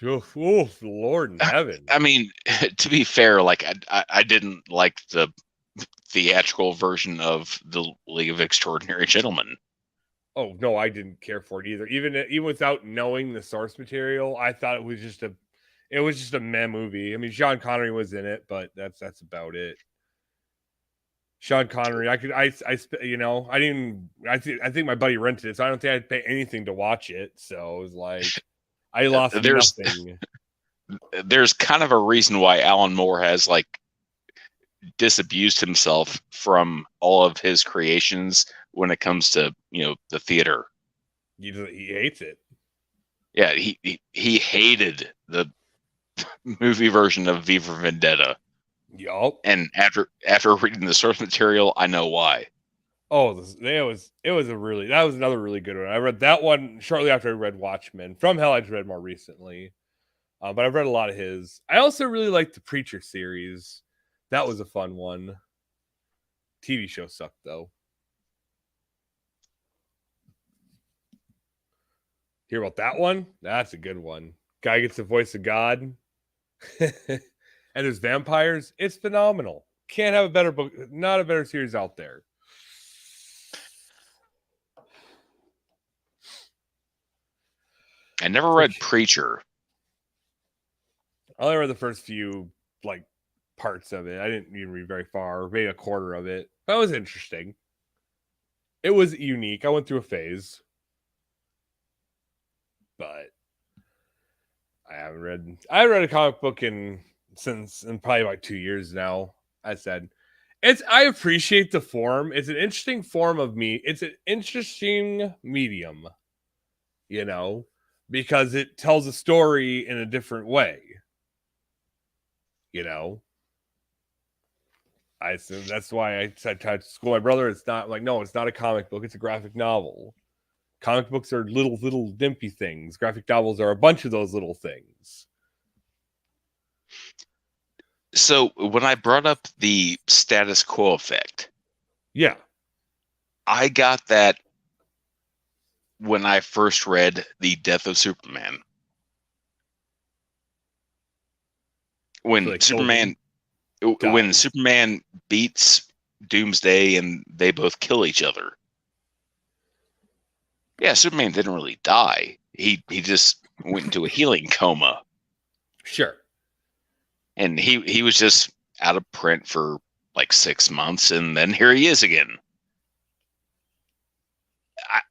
Oh, Lord in heaven. I mean, to be fair, like I didn't like the theatrical version of the League of Extraordinary Gentlemen. Oh no, I didn't care for it either. Even without knowing the source material, I thought it was just a meh movie. I mean, Sean Connery was in it, but that's about it. Sean Connery, I think my buddy rented it, so I don't think I'd pay anything to watch it. So it was like I lost nothing. There's kind of a reason why Alan Moore has like disabused himself from all of his creations when it comes to the theater. He hates it. Yeah, he hated the movie version of V for Vendetta. Yup. And after reading the source material, I know why. Oh, that was another really good one. I read that one shortly after I read Watchmen. From Hell, I've read more recently, but I've read a lot of his. I also really liked the Preacher series. That was a fun one. TV show sucked though. Hear about that one? That's a good one. Guy gets the voice of God. And there's vampires. It's phenomenal. Can't have a better book, not a better series out there. I never read Preacher. I only read the first few parts of it. I didn't even read very far, maybe a quarter of it. That was interesting. It was unique. I went through a phase. But I haven't read a comic book in probably about 2 years now. I said I appreciate the form. It's an interesting form of me. It's an interesting medium, because it tells a story in a different way. That's why I tried to school my brother. It's not no, it's not a comic book. It's a graphic novel. Comic books are little dimpy things. Graphic novels are a bunch of those little things. So when I brought up the status quo effect, yeah, I got that when I first read The Death of Superman. When Superman beats Doomsday and they both kill each other. Yeah, Superman didn't really die. He just went into a healing coma. Sure. And he was just out of print for like 6 months, and then here he is again.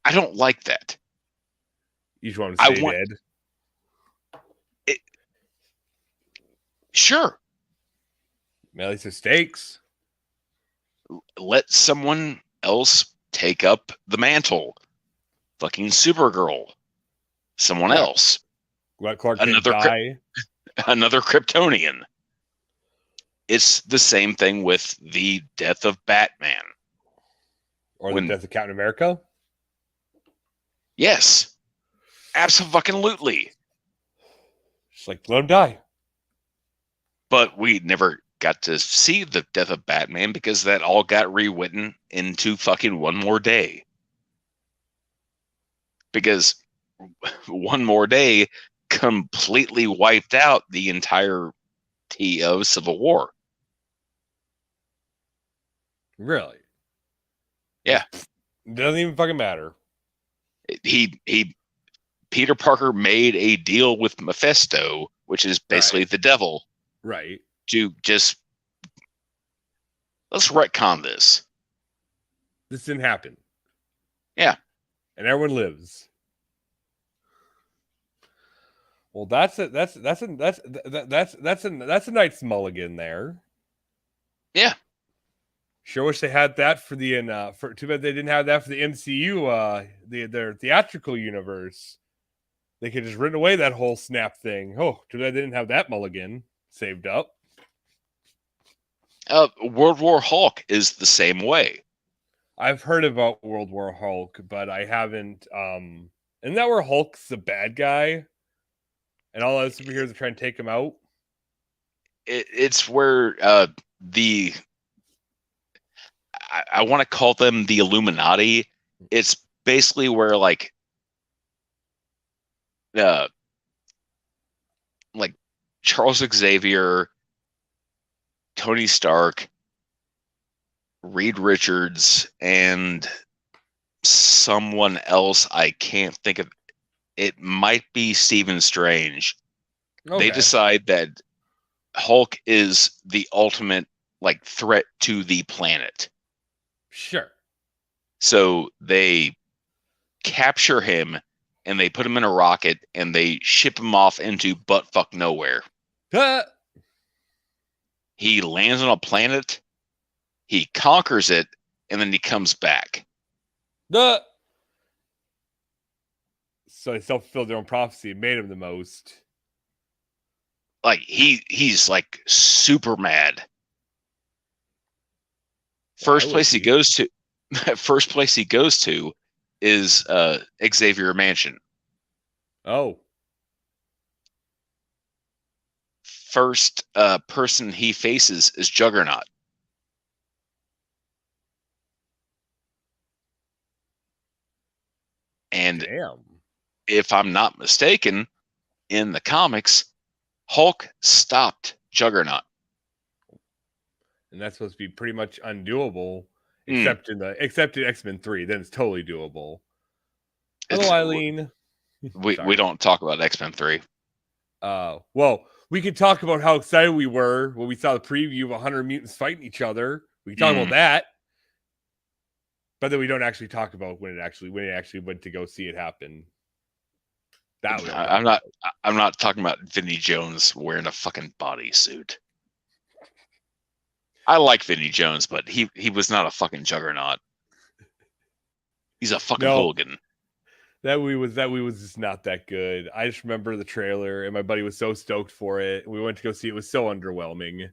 I don't like that. You just want to stay dead? Sure. At least it's stakes. Let someone else take up the mantle. Fucking Supergirl. Someone else. Let Clark Kent die. Another Kryptonian. It's the same thing with the death of Batman. Or the death of Captain America? Yes. Absolutely. Just let him die. But we never got to see the death of Batman because that all got rewritten into fucking One More Day. Because one more day completely wiped out the entire of Civil War. Really? Yeah. It doesn't even fucking matter. Peter Parker made a deal with Mephisto, which is basically the devil. Right. To just let's retcon this. This didn't happen. Yeah. And everyone lives. Well, that's a nice mulligan there. Yeah. Sure wish they had that for the too bad they didn't have that for the MCU, their theatrical universe. They could just written away that whole snap thing. Oh, too bad they didn't have that mulligan saved up. World War Hulk is the same way. I've heard about World War Hulk, but I haven't. Isn't that where Hulk's the bad guy? And all those superheroes are trying to take him out. It's where I want to call them the Illuminati. It's basically where like Charles Xavier, Tony Stark, Reed Richards, and someone else I can't think of. It might be Stephen Strange. Okay. They decide that Hulk is the ultimate like threat to the planet. Sure. So they capture him and they put him in a rocket and they ship him off into buttfuck nowhere. He lands on a planet, he conquers it, and then he comes back. So they self-fulfilled their own prophecy and made him the most. Like he's like super mad. First place he goes to is Xavier Mansion. Oh. First person he faces is Juggernaut. And damn. If I'm not mistaken, in the comics, Hulk stopped Juggernaut. And that's supposed to be pretty much undoable, except in X-Men 3. Then it's totally doable. Hello, Eileen. We don't talk about X-Men 3. Well, we could talk about how excited we were when we saw the preview of 100 mutants fighting each other. We can talk about that. But then we don't actually talk about when it actually went to go see it happen. I'm not talking about Vinnie Jones wearing a fucking bodysuit. I like Vinnie Jones, but he was not a fucking Juggernaut. He's a fucking hooligan. That we was just not that good. I just remember the trailer and my buddy was so stoked for it. We went to go see it. It was so underwhelming.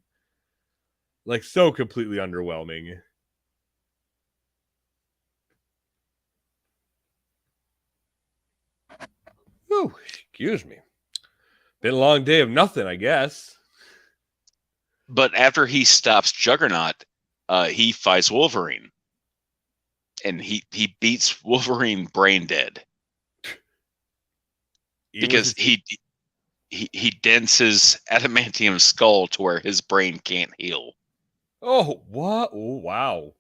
Like so completely underwhelming. Oh, excuse me. Been a long day of nothing, I guess. But after he stops Juggernaut, he fights Wolverine. And he beats Wolverine brain dead. Because he dents his adamantium skull to where his brain can't heal. Oh, what? Oh, wow.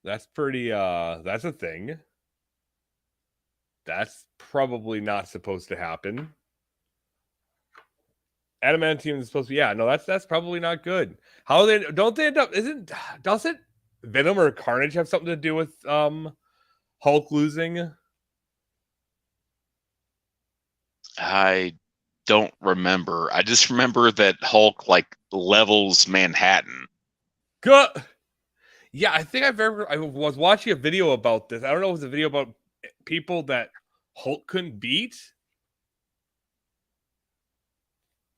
That's pretty, that's a thing. That's probably not supposed to happen. Adamantium is supposed to be, that's probably not good. How don't they end up, doesn't Venom or Carnage have something to do with Hulk losing? I don't remember. I just remember that Hulk like levels Manhattan. Good. Yeah, I think I was watching a video about this. I don't know if it was a video about people that Hulk couldn't beat.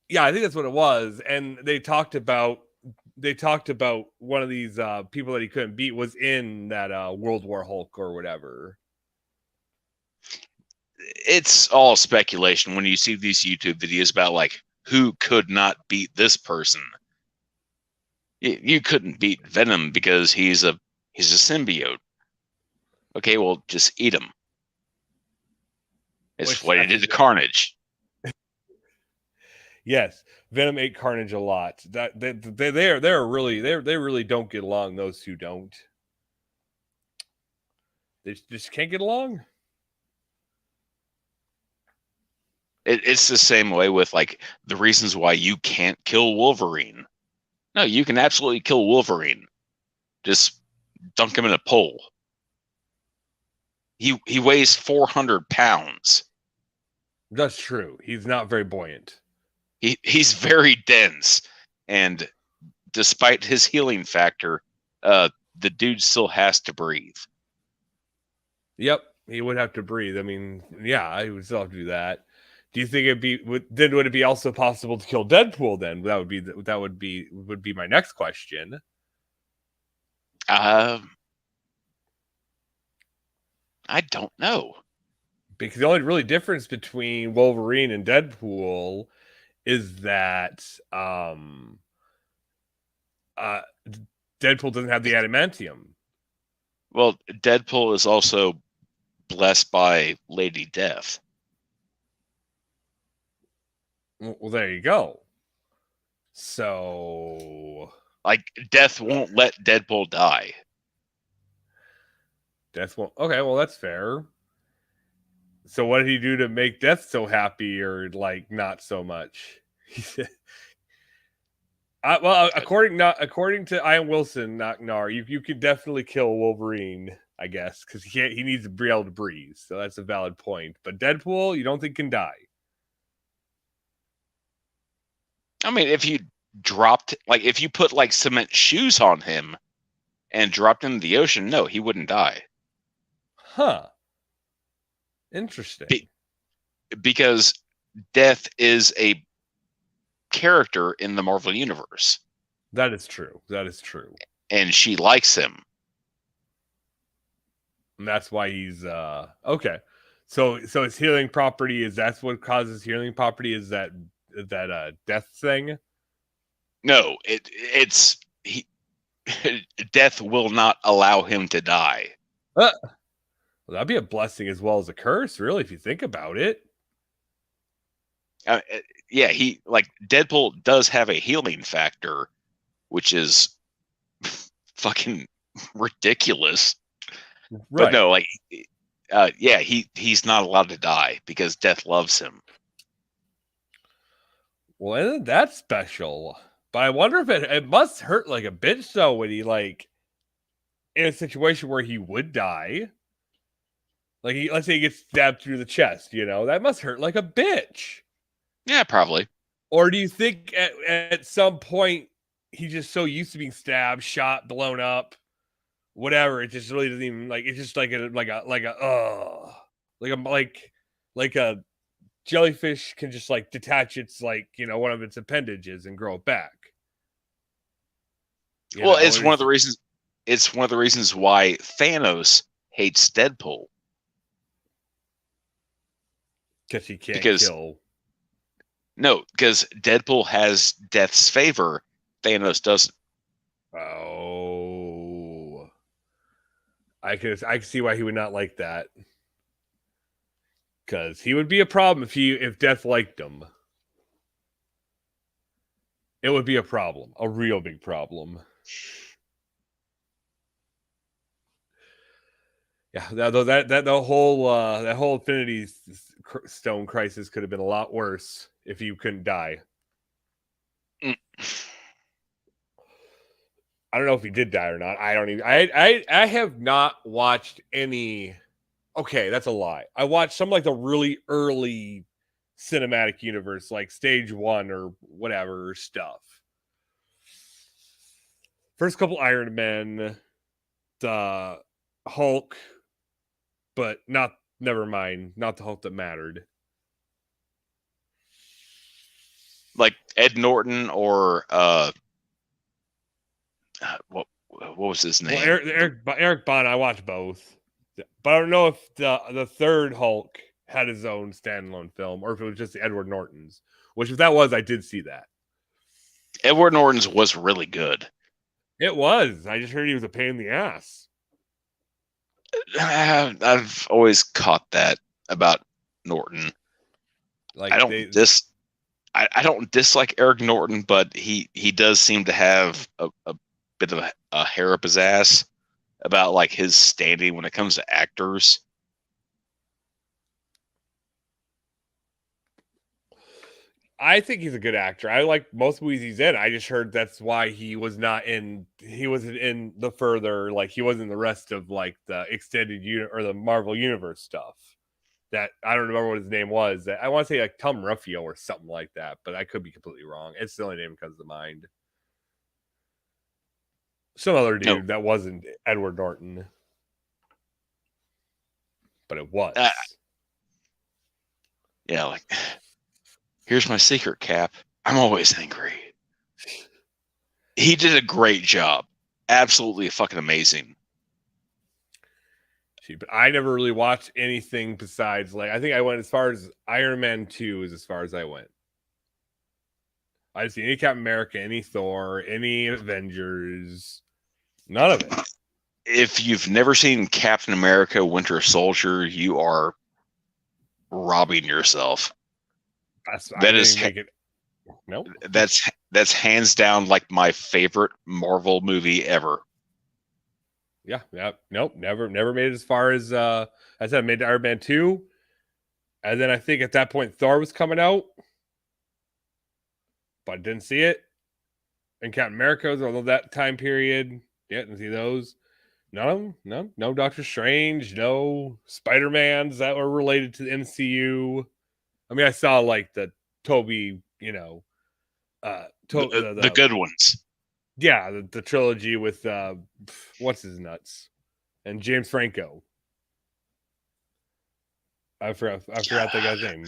Yeah, I think that's what it was. And they talked about one of these people that he couldn't beat was in that World War Hulk or whatever. It's all speculation when you see these YouTube videos about like who could not beat this person. You couldn't beat Venom because he's a symbiote. Okay, well, just eat him. It's what he did to Carnage. Yes, Venom ate Carnage a lot. They're really don't get along. Those two don't. They just can't get along. It's the same way with like the reasons why you can't kill Wolverine. No, you can absolutely kill Wolverine. Just dunk him in a pole. He weighs 400 pounds. That's true. He's not very buoyant. He's very dense, and despite his healing factor, the dude still has to breathe. Yep, he would have to breathe. I mean, yeah, he would still have to do that. Do you think would it be also possible to kill Deadpool then? That would be my next question. I don't know. Because the only really difference between Wolverine and Deadpool is that Deadpool doesn't have the adamantium. Well, Deadpool is also blessed by Lady Death. Well, there you go. So, like, Death won't let Deadpool die. Death won't. Okay, well, that's fair. So, what did he do to make Death so happy, or like not so much? Well, according to Ian Wilson, Knocknar, you could definitely kill Wolverine, I guess, because he needs to be able to breathe. So that's a valid point. But Deadpool, you don't think can die? I mean, if you put like cement shoes on him and dropped him in the ocean, no, he wouldn't die. Huh. Interesting. Because Death is a character in the Marvel Universe. That is true. And she likes him. And that's why he's okay. So his healing property that's what causes healing property is that death thing? No, it's Death will not allow him to die. Well, that'd be a blessing as well as a curse, really, if you think about it. Yeah, Deadpool does have a healing factor, which is fucking ridiculous. Right. But no, he's not allowed to die because Death loves him. Well, isn't that special? But I wonder if it must hurt like a bitch though when he in a situation where he would die. Like let's say he gets stabbed through the chest, that must hurt like a bitch. Yeah, probably. Or do you think at some point he's just so used to being stabbed, shot, blown up, whatever, it just really doesn't even it's just like a jellyfish can just detach its one of its appendages and grow it back. It's one of the reasons. It's one of the reasons why Thanos hates Deadpool. Because he can't kill. No, because Deadpool has Death's favor. Thanos doesn't. Oh, I can see why he would not like that. Because he would be a problem if Death liked him. It would be a problem, a real big problem. Yeah, the whole Infinity Stone crisis could have been a lot worse if you couldn't die. I don't know if he did die or not. I don't even. I have not watched any. Okay, that's a lie. I watched some the really early cinematic universe, like Stage 1 or whatever stuff. First couple Iron Men, the Hulk, but never mind, not the Hulk that mattered. Like Ed Norton or what was his name? Well, Eric Bana. I watched both, but I don't know if the third Hulk had his own standalone film or if it was just Edward Norton's. Which, if that was, I did see that. Edward Norton's was really good. It was. I just heard he was a pain in the ass. I've always caught that about Norton. Like I don't dislike Eric Norton, but he does seem to have a bit of a hair up his ass about like his standing when it comes to actors. I think he's a good actor. I like most movies he's in. I just heard that's why he wasn't in the further, like he wasn't in the rest of like the extended unit or the Marvel Universe stuff. That I don't remember what his name was. I want to say like Tom Ruffio or something like that, but I could be completely wrong. It's the only name that comes to mind. Some other dude that wasn't Edward Norton, but it was. Yeah, like here's my secret, Cap. I'm always angry. He did a great job. Absolutely fucking amazing. But I never really watched anything besides, like, I think I went as far as Iron Man 2 is as far as I went. I didn't see any Captain America, any Thor, any Avengers, none of it. If you've never seen Captain America Winter Soldier, you are robbing yourself. That's hands down like my favorite Marvel movie ever. Yeah. Nope. Never made it as far as I said, I made Iron Man 2. And then I think at that point Thor was coming out. But I didn't see it. And Captain America was all that time period. Yeah, didn't see those. None of them. No Doctor Strange, no Spider-Mans that were related to the MCU. I mean, I saw like the Toby, the good ones. Yeah, the trilogy with what's his nuts and James Franco. I forgot the guy's name.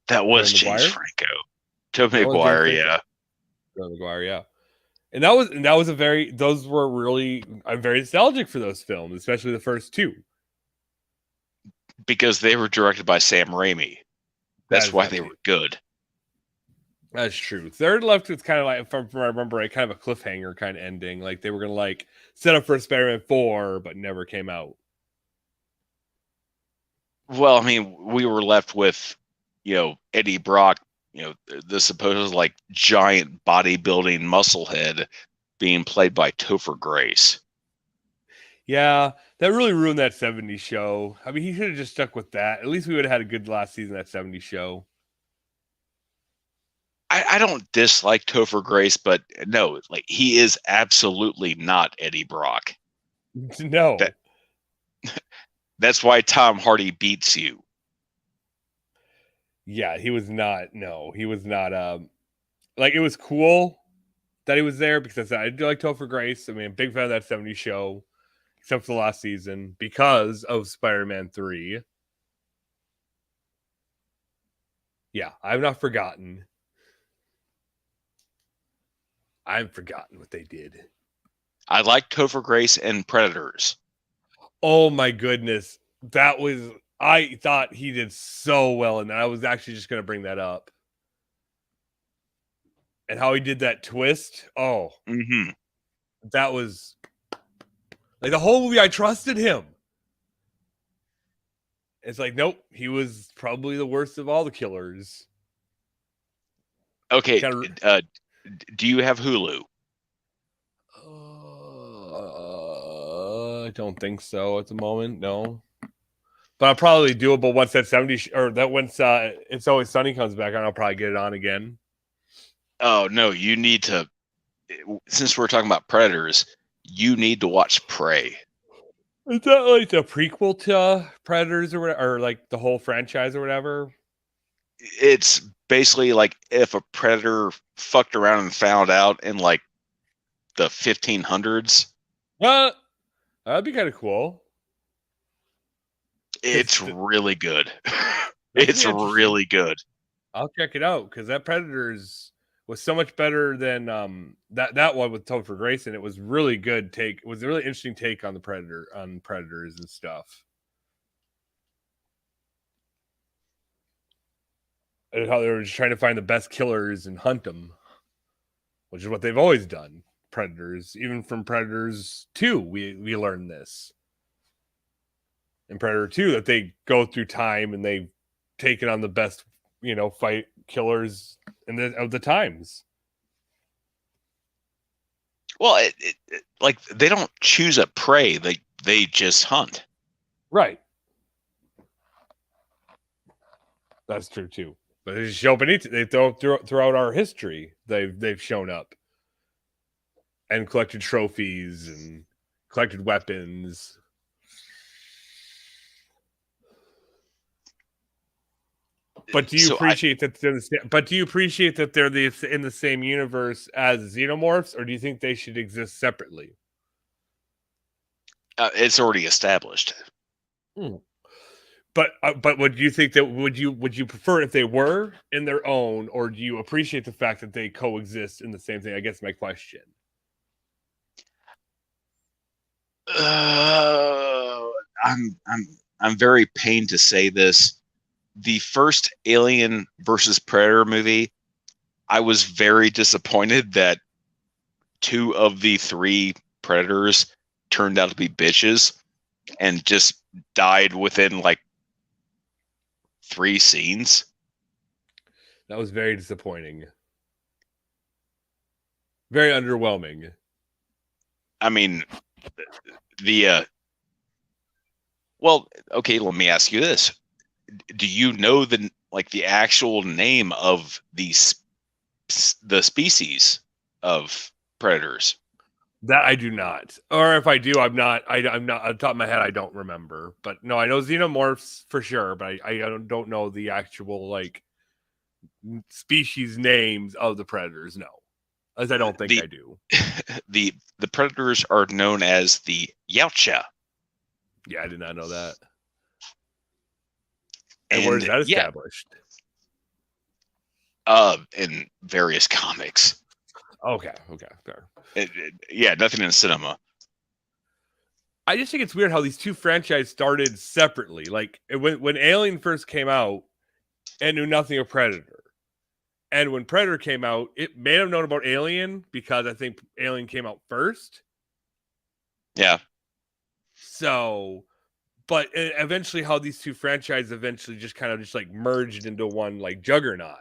That was James Franco. Tobey Maguire, yeah. Tobey Maguire, yeah. And those were really, I'm very nostalgic for those films, especially the first two. Because they were directed by Sam Raimi. That's why they were good. That's true. Third left with kind of like, from I remember, kind of a cliffhanger kind of ending. Like they were going to like set up for Spider-Man 4, but never came out. Well, I mean, we were left with, Eddie Brock, the supposed like giant bodybuilding musclehead being played by Topher Grace. Yeah, that really ruined that 70s show. I mean, he should have just stuck with that. At least we would have had a good last season of that 70s show. I don't dislike Topher Grace, but no, like he is absolutely not Eddie Brock. No. That's why Tom Hardy beats you. Yeah, he was not. No, he was not. Like it was cool that he was there because I do like Topher Grace. I mean, big fan of that 70s show, except for the last season because of Spider-Man 3. Yeah, I've not forgotten. I've forgotten what they did. I like Topher Grace and Predators. Oh my goodness. I thought he did so well in that. I was actually just going to bring that up. And how he did that twist. Oh. Mm-hmm. That was like the whole movie. I trusted him. It's like, nope. He was probably the worst of all the killers. Okay. Do you have Hulu? I don't think so at the moment. No, but I'll probably do it. But once that 70 once It's Always Sunny comes back on, I'll probably get it on again. Oh no, you need to. Since we're talking about Predators, you need to watch Prey. Is that like the prequel to Predators or whatever, or like the whole franchise or whatever? It's basically like if a predator fucked around and found out in like the 1500s. That'd be kind of cool. It's really good. It's really good. I'll check it out because that Predators was so much better than that one with Topher Grace, and it was really good take. It was a really interesting take on Predators and stuff. And how they were just trying to find the best killers and hunt them, which is what they've always done. Predators, even from Predators 2, we learned this. In Predator 2, that they go through time and they taking on the best, fight killers of the times. Well, like they don't choose a prey; they just hunt. Right. That's true too. But they just show up and they throughout our history. They've shown up and collected trophies and collected weapons. But do you appreciate that they're in the same universe as Xenomorphs, or do you think they should exist separately? It's already established. But would you think that would you prefer if they were in their own, or do you appreciate the fact that they coexist in the same thing? I guess my question. I'm very pained to say this. The first Alien versus Predator movie, I was very disappointed that 2 of the 3 Predators turned out to be bitches and just died within like 3 scenes. That was very disappointing. Very underwhelming. I mean, well, okay, let me ask you this. Do you know the actual name of the species of predators? That I do not. Or if I do, I'm not on the top of my head, I don't remember. But no, I know Xenomorphs for sure, but I don't know the actual species names of the predators, no. As I don't think I do. The predators are known as the Yautja. Yeah, I did not know that. And where is that established? In various comics. Okay, fair. Nothing in cinema. I just think it's weird how these two franchises started separately. Like when Alien first came out, it knew nothing of Predator. And when Predator came out, it may have known about Alien because I think Alien came out first. Yeah. So, but eventually how these two franchises eventually just kind of merged into one juggernaut.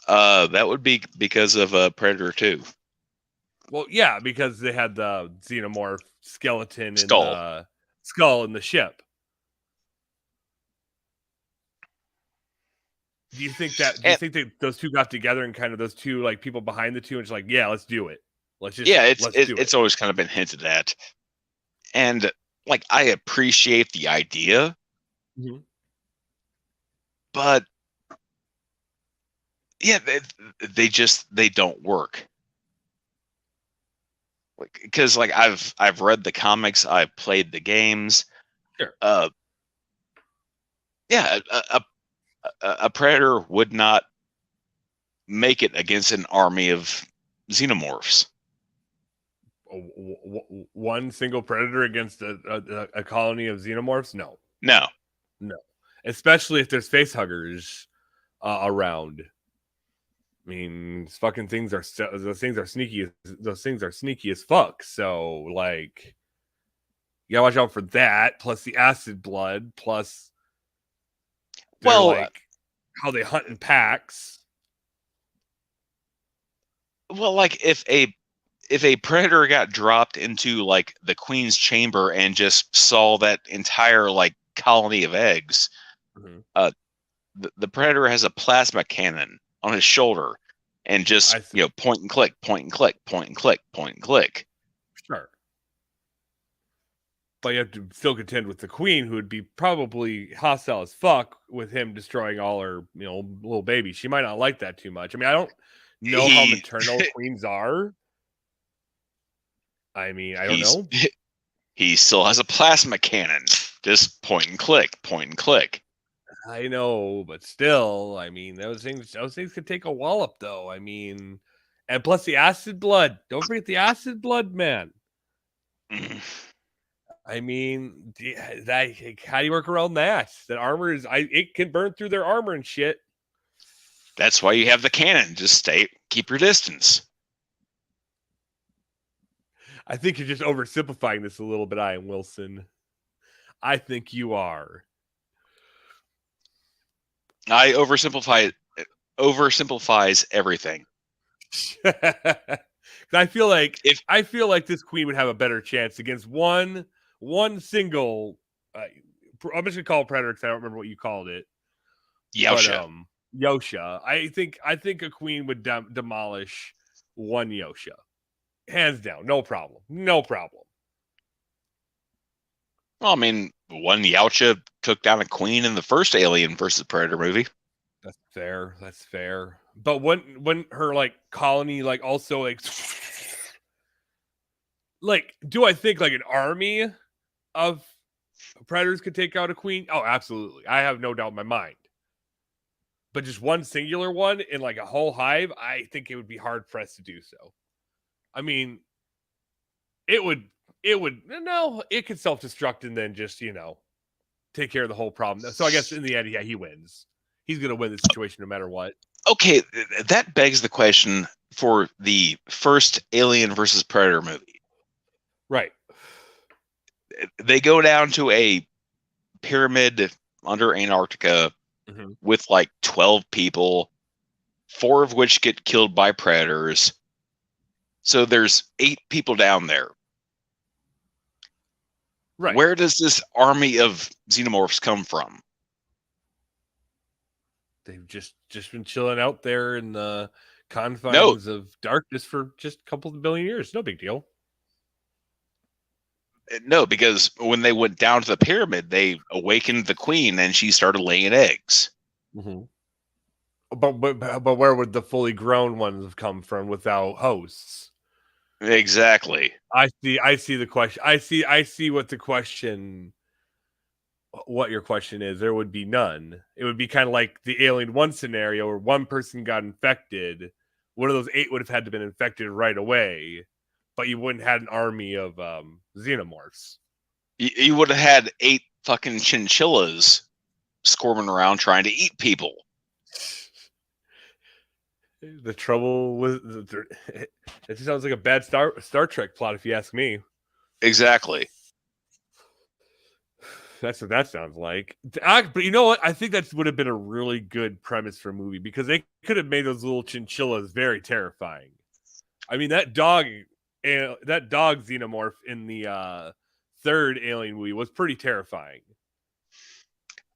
That would be because of Predator 2. Well, yeah, because they had the Xenomorph skeleton and the skull in the ship. Do you think that those two got together and kind of those two people behind the two and just yeah, let's do it. It's always kind of been hinted at. And I appreciate the idea. Mm-hmm. But yeah, they don't work. Because I've read the comics, I've played the games. Sure. A predator would not make it against an army of xenomorphs. One single predator against a colony of xenomorphs? No. Especially if there's face huggers around. I mean, those things are sneaky. Those things are sneaky as fuck. So, you gotta watch out for that. Plus the acid blood. Plus, how they hunt in packs. Well, if a predator got dropped into the queen's chamber and just saw that entire colony of eggs, mm-hmm. The predator has a plasma cannon on his shoulder and just point and click, point and click, point and click, point and click. Sure. But you have to still contend with the queen, who would be probably hostile as fuck with him destroying all her little babies. She might not like that too much. I mean, I don't know how maternal queens are. I mean, I don't know. He still has a plasma cannon. Just point and click, point and click. I know, but still, I mean, those things could take a wallop, though. I mean, and plus the acid blood. Don't forget the acid blood, man. I mean, how do you work around that? That armor it can burn through their armor and shit. That's why you have the cannon. Just keep your distance. I think you're just oversimplifying this a little bit, Ian Wilson. I think you are. I oversimplifies everything. I feel like If this queen would have a better chance against one single. I'm just gonna call it predator because I don't remember what you called it. Yaosha. But Yosha, I think a queen would demolish one Yosha, hands down, no problem. Well, I mean, one Yaosha took down a queen in the first Alien versus Predator movie. That's fair. But when her like colony like also like do I think like an army of predators could take out a queen? Oh, absolutely. I have no doubt in my mind. But just one singular one in like a whole hive, I think it would be hard pressed to do so. I mean, it could self-destruct and then just, take care of the whole problem. So I guess in the end, yeah, he wins. He's going to win the situation no matter what. Okay, that begs the question for the first Alien versus Predator movie. Right. They go down to a pyramid under Antarctica with like 12 people, 4 of which get killed by predators. So there's 8 people down there. Right. Where does this army of xenomorphs come from? They've just been chilling out there in the confines of darkness for just a couple of billion years. No big deal. No, because when they went down to the pyramid, they awakened the queen and she started laying eggs. Mm-hmm. But where would the fully grown ones have come from without hosts? Exactly. I see the question. I see what your question is. There would be none. It would be kind of like the Alien 1 scenario where one person got infected. One of those 8 would have had to have been infected right away, but you wouldn't have had an army of xenomorphs. You would have had 8 fucking chinchillas squirming around trying to eat people. The trouble with it just sounds like a bad Star Trek plot, if you ask me. Exactly. That's what that sounds like. But you know what? I think that would have been a really good premise for a movie because they could have made those little chinchillas very terrifying. I mean, that dog xenomorph in the third Alien movie was pretty terrifying.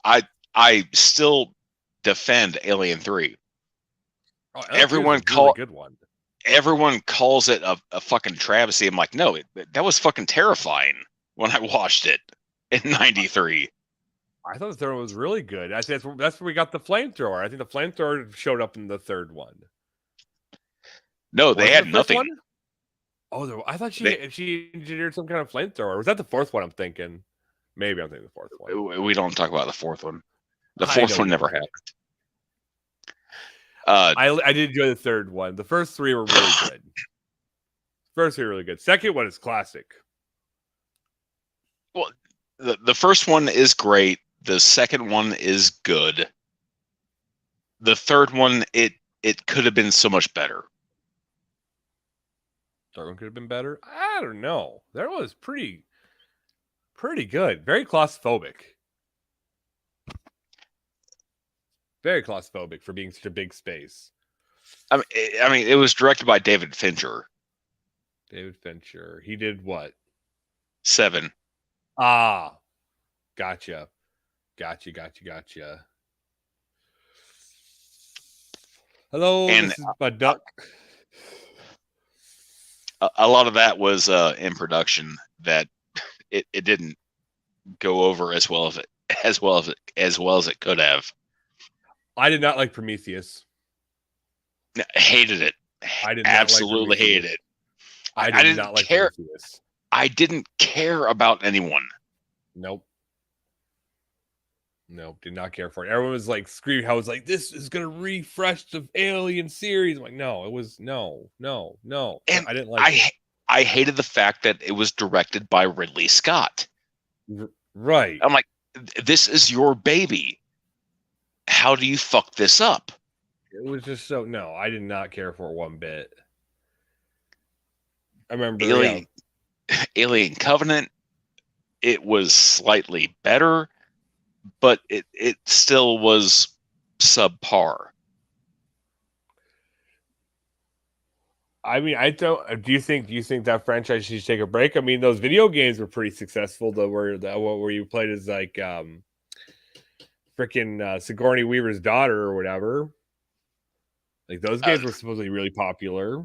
I still defend Alien 3. Oh, everyone really good one. Everyone calls it a fucking travesty. I'm like, no, that was fucking terrifying when I watched it in '93. I thought the third one was really good. I think that's where we got the flamethrower. I think the flamethrower showed up in the third one. No, they had nothing. One? Oh, I thought she engineered some kind of flamethrower. Was that the fourth one I'm thinking? Maybe I'm thinking the fourth one. We don't talk about the fourth one. The fourth one never happened. I did enjoy the third one. The first 3 were really good. First 3 were really good. Second one is classic. Well, the first one is great. The second one is good. The third one, it could have been so much better. Third one could have been better. I don't know. That was pretty good. Very claustrophobic. Very claustrophobic for being such a big space. I mean, it was directed by David Fincher. David Fincher. He did what? 7. Ah, gotcha. Hello, and this is my duck. A lot of that was in production that it didn't go over as well as it could have. I did not like Prometheus. Hated it. I did absolutely hated it. I did not like Prometheus. I didn't care about anyone. Nope, did not care for it. Everyone was like screaming how it was like, this is gonna refresh the Alien series. I'm like, no, it was no. And I didn't like it. I hated the fact that it was directed by Ridley Scott. Right. I'm like, this is your baby. How do you fuck this up? It was just I did not care for it one bit. I remember Alien Covenant, it was slightly better, but it still was subpar. I mean, I don't. Do you think that franchise should take a break? I mean, those video games were pretty successful. Though, where you played as like freaking Sigourney Weaver's daughter or whatever. Like those games were supposedly really popular,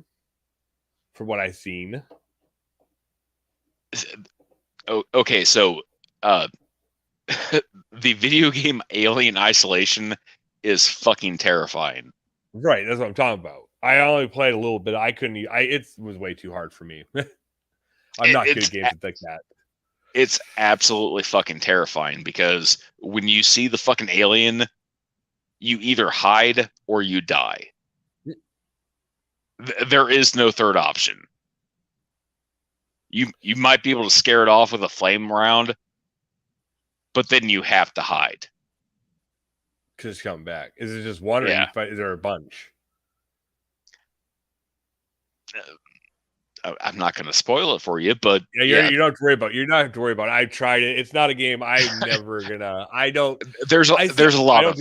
from what I've seen. Okay, so the video game Alien Isolation is fucking terrifying. Right, that's what I'm talking about. I only played a little bit. I couldn't. It was way too hard for me. I'm not good at games like that. It's absolutely fucking terrifying because when you see the fucking alien, you either hide or you die. There is no third option. You might be able to scare it off with a flame round, but then you have to hide. Because it's coming back. Is it just one, or is there a bunch? I'm not going to spoil it for you, but you don't have to worry about. You don't have to worry about it. I've tried it. It's not a game I'm never gonna. I don't. There's a lot of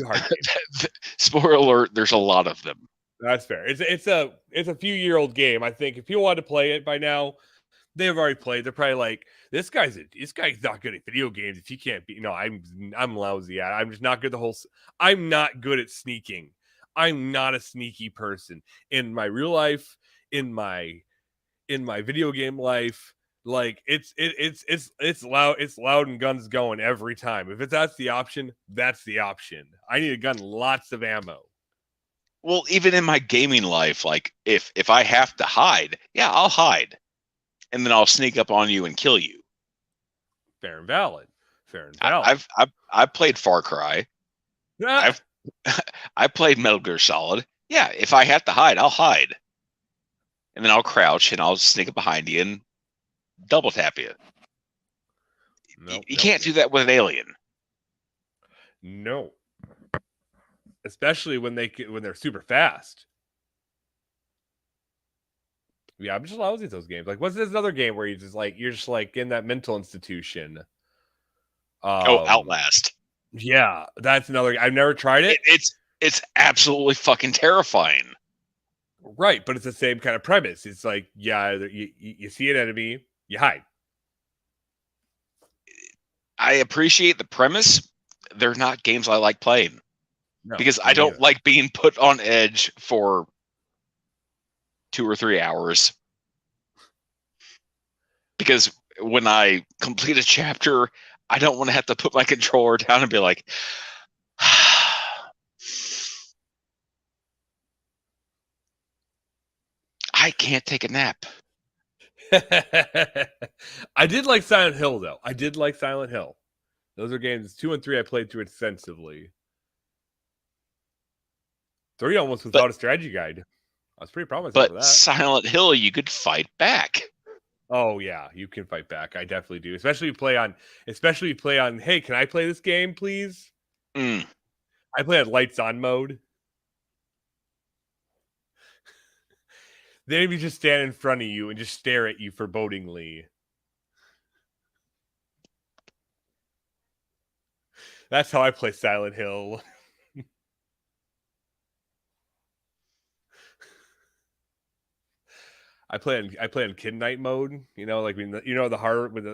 spoiler alert. There's a lot of them. That's fair. It's a few-year-old game. I think if people want to play it by now, they've already played. They're probably like, this guy's not good at video games. If he can't be, no, I'm lousy at it. I'm just not good. I'm not good at sneaking. I'm not a sneaky person in my real life. In my video game life, like it's loud. It's loud and guns going every time. If that's the option, that's the option. I need a gun, lots of ammo. Well, even in my gaming life, like if I have to hide, yeah, I'll hide, and then I'll sneak up on you and kill you. Fair and valid. I've played Far Cry. I played Metal Gear Solid. Yeah, if I have to hide, I'll hide, and then I'll crouch and I'll sneak up behind you and double tap you. You can't do that with an alien. No. Especially when they're super fast. Yeah, I'm just lousy at those games. Like, what's this other game where you're just like in that mental institution? Outlast. Yeah, that's another. I've never tried it. It's absolutely fucking terrifying. Right, but it's the same kind of premise. It's like, yeah, you see an enemy, you hide. I appreciate the premise. They're not games I like playing. No, because I don't like being put on edge for 2 or 3 hours. Because when I complete a chapter, I don't want to have to put my controller down and be like, I can't take a nap. I did like Silent Hill, though. I did like Silent Hill. Those are games 2 and 3 I played through extensively. 3 almost without a strategy guide. I was pretty proud of myself for that. Silent Hill, you could fight back. Oh yeah, you can fight back. I definitely do. Especially you play on. Hey, can I play this game, please? I play on lights on mode. The enemy just stand in front of you and just stare at you forebodingly. That's how I play Silent Hill. I play on Kid Night mode. You know, like the horror with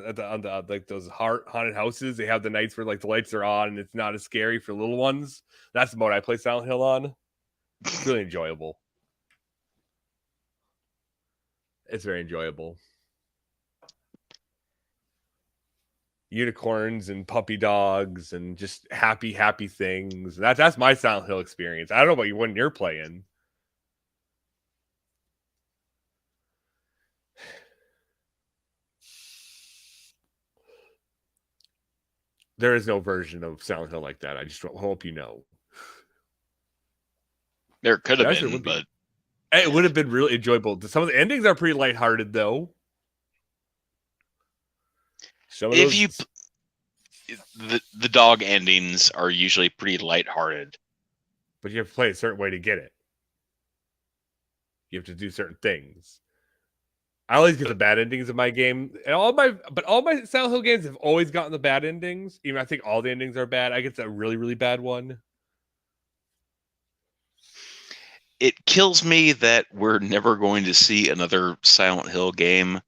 like those haunted houses. They have the nights where like the lights are on and it's not as scary for little ones. That's the mode I play Silent Hill on. It's really enjoyable. It's very enjoyable. Unicorns and puppy dogs and just happy things. That's my Silent Hill experience. I don't know about you when you're playing. There is no version of Silent Hill like that. I just hope you know. There could have been, but it would have been really enjoyable. Some of the endings are pretty lighthearted, though. The dog endings are usually pretty lighthearted, but you have to play a certain way to get it. You have to do certain things. I always get the bad endings of my game, and all my Silent Hill games have always gotten the bad endings. Even I think all the endings are bad. I get that really, really bad one. it kills me that we're never going to see another Silent Hill game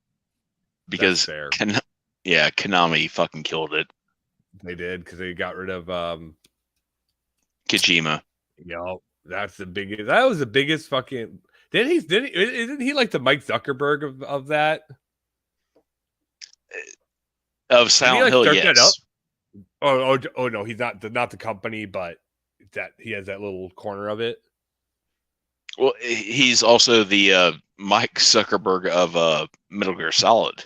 because fair. Konami fucking killed it. They did because they got rid of Kojima. That's the biggest. That was the biggest fucking. Isn't he like the Mike Zuckerberg of that? Of Silent Hill, yes. Oh no, he's not the company, but that he has that little corner of it. Well, he's also the Mike Zuckerberg of Metal Gear Solid.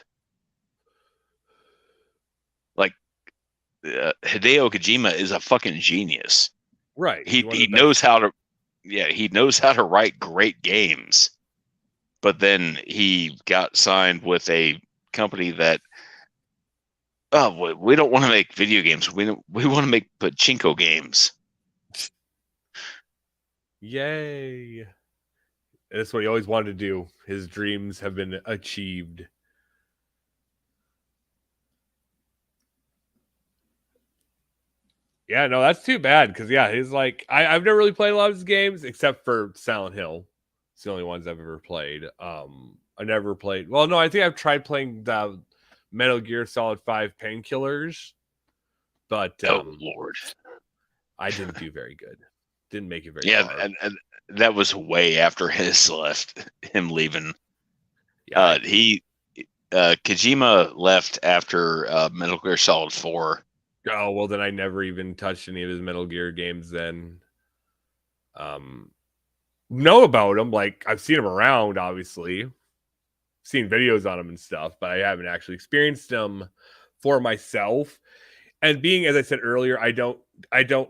Like Hideo Kojima is a fucking genius. Right. He knows how to he knows how to write great games. But then he got signed with a company that we don't want to make video games. We want to make pachinko games. Yay. That's what he always wanted to do. His dreams have been achieved. Yeah, no, that's too bad because he's like I've never really played a lot of his games except for Silent Hill. It's the only ones I've ever played. I never played. Well, no, I think I've tried playing the Metal Gear Solid 5 Painkillers, but oh Lord, I didn't do very good. Didn't make it very far. And that was way after him leaving. Yeah, Kojima left after Metal Gear Solid 4. Oh, well, then I never even touched any of his Metal Gear games then. Know about him. Like, I've seen him around, obviously. Seen videos on him and stuff, but I haven't actually experienced them for myself. And being, as I said earlier, I don't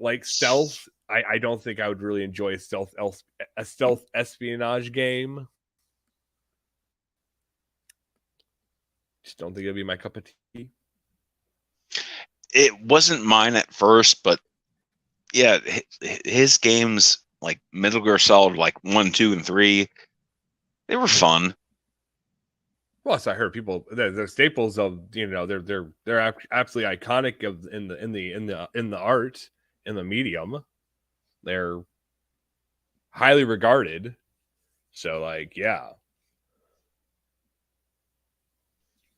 like stealth. I don't think I would really enjoy a stealth espionage game. Just don't think it'd be my cup of tea. It wasn't mine at first, but yeah, his games like Metal Gear Solid, like 1, 2, and 3, they were fun. Plus, I heard people they're staples of they're absolutely iconic in the art, in the medium. They're highly regarded. So, like, yeah.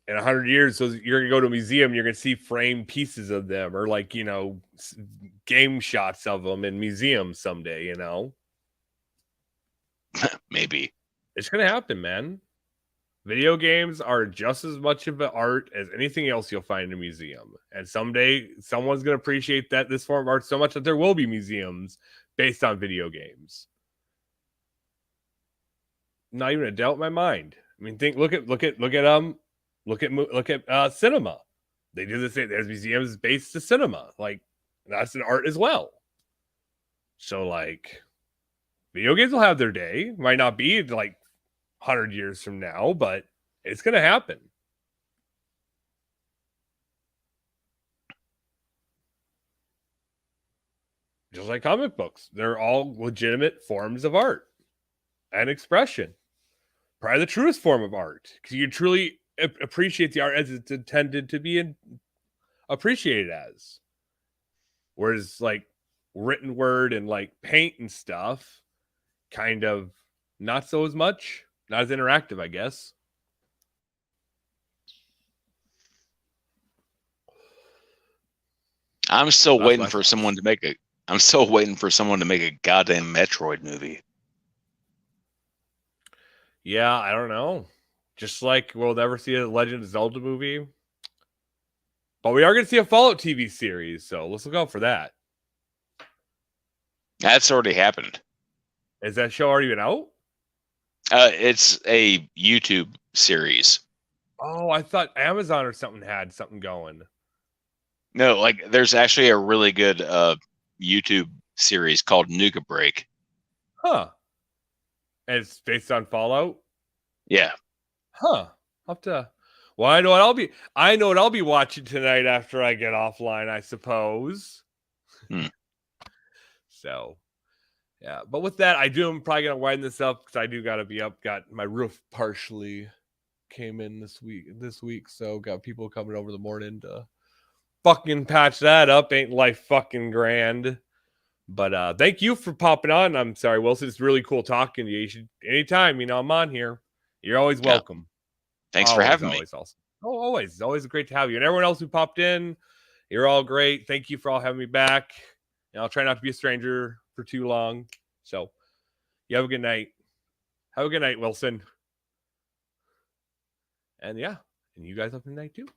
In 100 years, so you're gonna go to a museum, you're gonna see framed pieces of them, or like game shots of them in museums someday. Maybe it's gonna happen, man. Video games are just as much of an art as anything else you'll find in a museum, and someday someone's gonna appreciate this form of art so much that there will be museums based on video games. Not even a doubt in my mind. I mean, look at cinema. They do the same. There's museums based to cinema. Like, that's an art as well. So, like, video games will have their day. Might not be like 100 years from now, but it's going to happen. Just like comic books. They're all legitimate forms of art and expression. Probably the truest form of art. Because you truly appreciate the art as it's intended to be appreciated as. Whereas, like, written word and like paint and stuff, kind of not so as much, not as interactive, I guess. I'm still waiting for someone to make a goddamn Metroid movie. Yeah, I don't know. Just like we'll never see a Legend of Zelda movie. But we are going to see a Fallout TV series, so let's look out for that. That's already happened. Is that show already been out? It's a YouTube series. Oh, I thought Amazon or something had something going. No, like there's actually a really good YouTube series called Nuka Break. Huh. And it's based on Fallout? Yeah. Huh. I'll have to. Well, I know what I'll be watching tonight after I get offline, I suppose. So, yeah. But with that, I'm probably gonna wind this up because I do gotta be up. Got my roof partially came in this week, so got people coming over the morning to fucking patch that up. Ain't life fucking grand? But thank you for popping on. I'm sorry, Wilson. It's really cool talking to you. You should anytime, I'm on here. You're always welcome. Thanks for having me. Always. Oh, always. It's always great to have you. And everyone else who popped in, you're all great. Thank you for all having me back. And I'll try not to be a stranger for too long. So you have a good night. Have a good night, Wilson. And yeah, and you guys have a good night too.